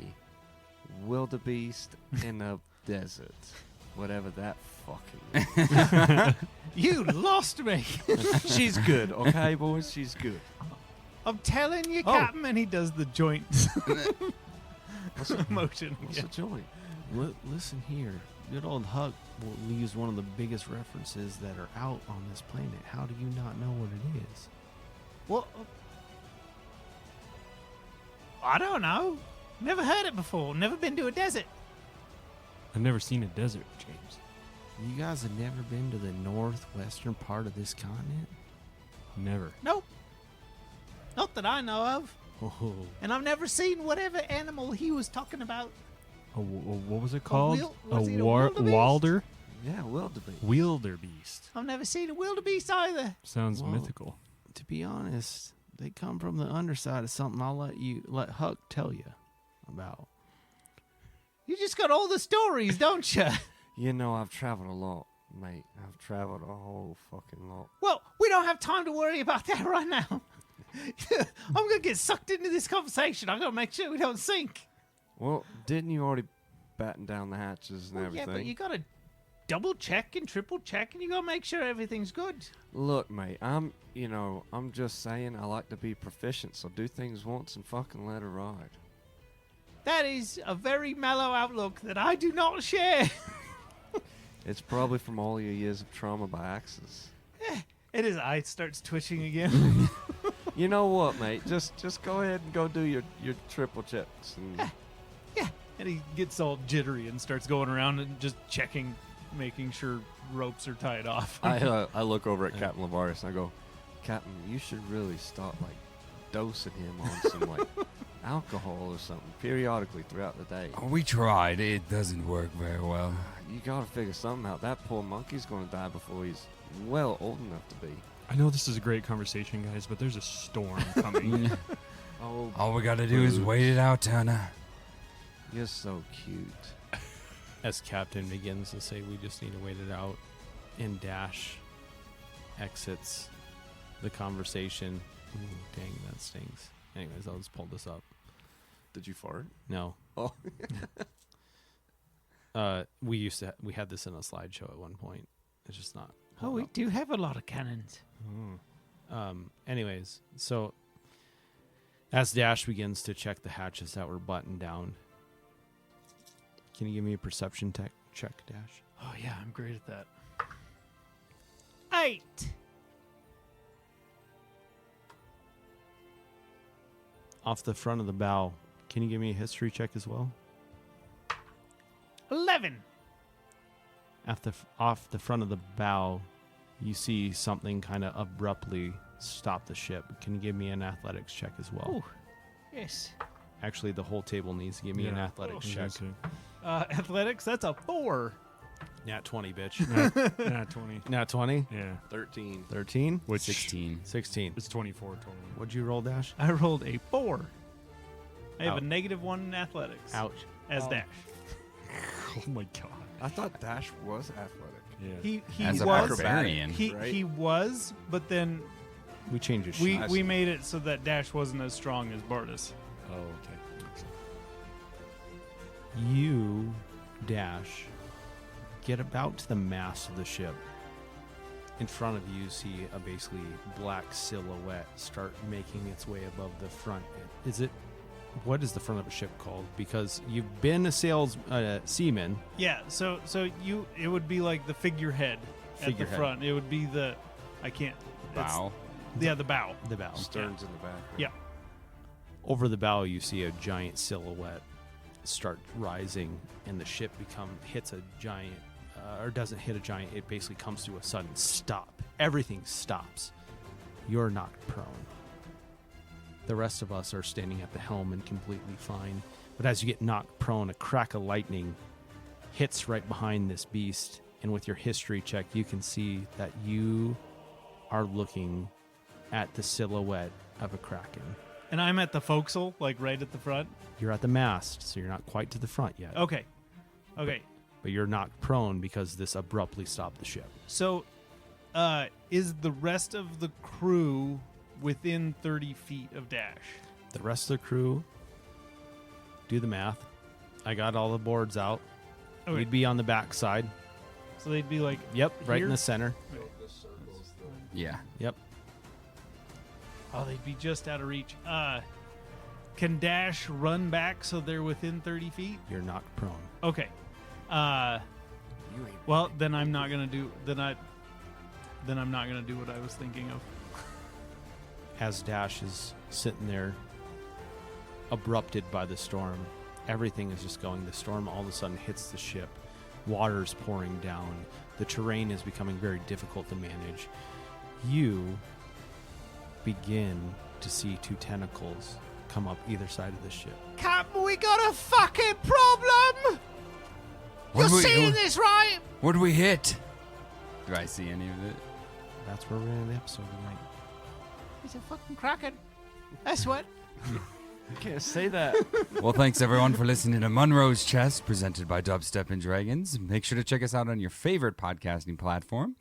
wildebeest in a desert. Whatever that fucking means. You lost me. She's good, okay, boys? She's good. I'm telling you, Oh. Captain. And he does the joint motion. What's Yeah. a joint? Listen here. Good old Huck will use one of the biggest references that are out on this planet. How do you not know what it is? What? I don't know. Never heard it before. Never been to a desert. I've never seen a desert, James. You guys have never been to the northwestern part of this continent? Never. Nope. Not that I know of. Oh, And I've never seen whatever animal he was talking about. What was it called? was it a wildebeest? Wilder? Yeah, wildebeest. Wildebeest. I've never seen a wildebeest either. Sounds Whoa. mythical. to be honest, they come from the underside of something I'll let Huck tell you about. You just got all the stories, don't you? You know, I've traveled a lot, mate. I've traveled a whole fucking lot. Well, we don't have time to worry about that right now. I'm going to get sucked into this conversation. I'm going to make sure we don't sink. Well, didn't you already batten down the hatches and Well, everything? yeah, but you got to double check and triple check, and you got to make sure everything's good. Look, mate, I'm just saying I like to be proficient, so do things once and fucking let her ride. That is a very mellow outlook that I do not share. It's probably from all your years of trauma by axes. And his eye starts twitching again. You know what, mate? Just go ahead and go do your triple checks. And And he gets all jittery and starts going around and just checking, making sure ropes are tied off. I look over at Captain Lavarius and I go, Captain, you should really start like dosing him on some like alcohol or something periodically throughout the day. Oh, we tried. It doesn't work very well. You gotta figure something out. That poor monkey's gonna die before he's well old enough to be. I know this is a great conversation, guys, but there's a storm coming. Oh, All we gotta do is wait it out, Turner. you're so cute. As Captain begins to say, we just need to wait it out, and Dash exits the conversation. Ooh, dang, that stings. Anyways, I'll just pull this up. Did you fart? No. Oh. We had this in a slideshow at one point. It's just not. Oh, we do have a lot of cannons. Anyways, so as Dash begins to check the hatches that were buttoned down, can you give me a perception check, Dash? Oh, yeah, I'm great at that. 8. Off the front of the bow, can you give me a history check as well? 11. Off the front of the bow, you see something kind of abruptly stop the ship. Can you give me an athletics check as well? Ooh. Yes. Actually, the whole table needs to give me an Yeah. athletics I was check. gonna Athletics, that's a 4. Nat 20, bitch. say, Nat 20. Nat 20? Yeah. 13. 13? Which 16. 16. It's 24 total. What'd you roll, Dash? I rolled a 4. I have Ouch. a -1 in athletics. Ouch. As Dash. Oh my god. I thought Dash was athletic. Yeah. He As a was barbarian. he was, but then We changed his we shot. we made it so that Dash wasn't as strong as Bardus. Oh, okay. You, Dash, get about to the mast of the ship. In front of you, see a basically black silhouette start making its way above the front. What is the front of a ship called? Because you've been a seaman. Yeah, so it would be like the figurehead at the Figurehead. front. It would be the Bow. Yeah, the bow. The bow. Stern's in the back. Yeah. Over the bow, you see a giant silhouette start rising, and the ship hits a giant, or doesn't hit a giant. It basically comes to a sudden stop. Everything stops. You're knocked prone. The rest of us are standing at the helm and completely fine. But as you get knocked prone, a crack of lightning hits right behind this beast, and with your history check, you can see that you are looking at the silhouette of a kraken. And I'm at the forecastle, like right at the front. You're at the mast, so you're not quite to the front yet. Okay. But you're knocked prone because this abruptly stopped the ship. So, is the rest of the crew within 30 feet of Dash? The rest of the crew, do the math. I got all the boards out. Okay. We'd be on the back side. So they'd be like, Yep, right Here? in the center. Yeah. Yep. oh, they'd be just out of reach. Can Dash run back so they're within 30 feet? You're knocked prone. Okay. Well, then I'm not gonna do. Then I'm not gonna do what I was thinking of. As Dash is sitting there, abrupted by the storm, everything is just going. The storm all of a sudden hits the ship. Water's pouring down. The terrain is becoming very difficult to manage. You begin to see two tentacles come up either side of the ship. Captain, we got a fucking problem! You're seeing this, right? What do we hit? Do I see any of it? That's where we're in the episode tonight. He's a fucking kraken. That's what. You can't say that. Well, thanks everyone for listening to Monroe's Chest, presented by Dubstep and Dragons. Make sure to check us out on your favorite podcasting platform.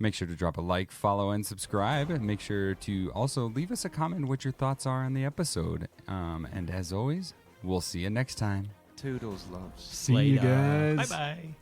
Make sure to drop a like, follow, and subscribe. And make sure to also leave us a comment what your thoughts are on the episode. And as always, we'll see you next time. Toodles loves. See you Later. guys. Bye bye.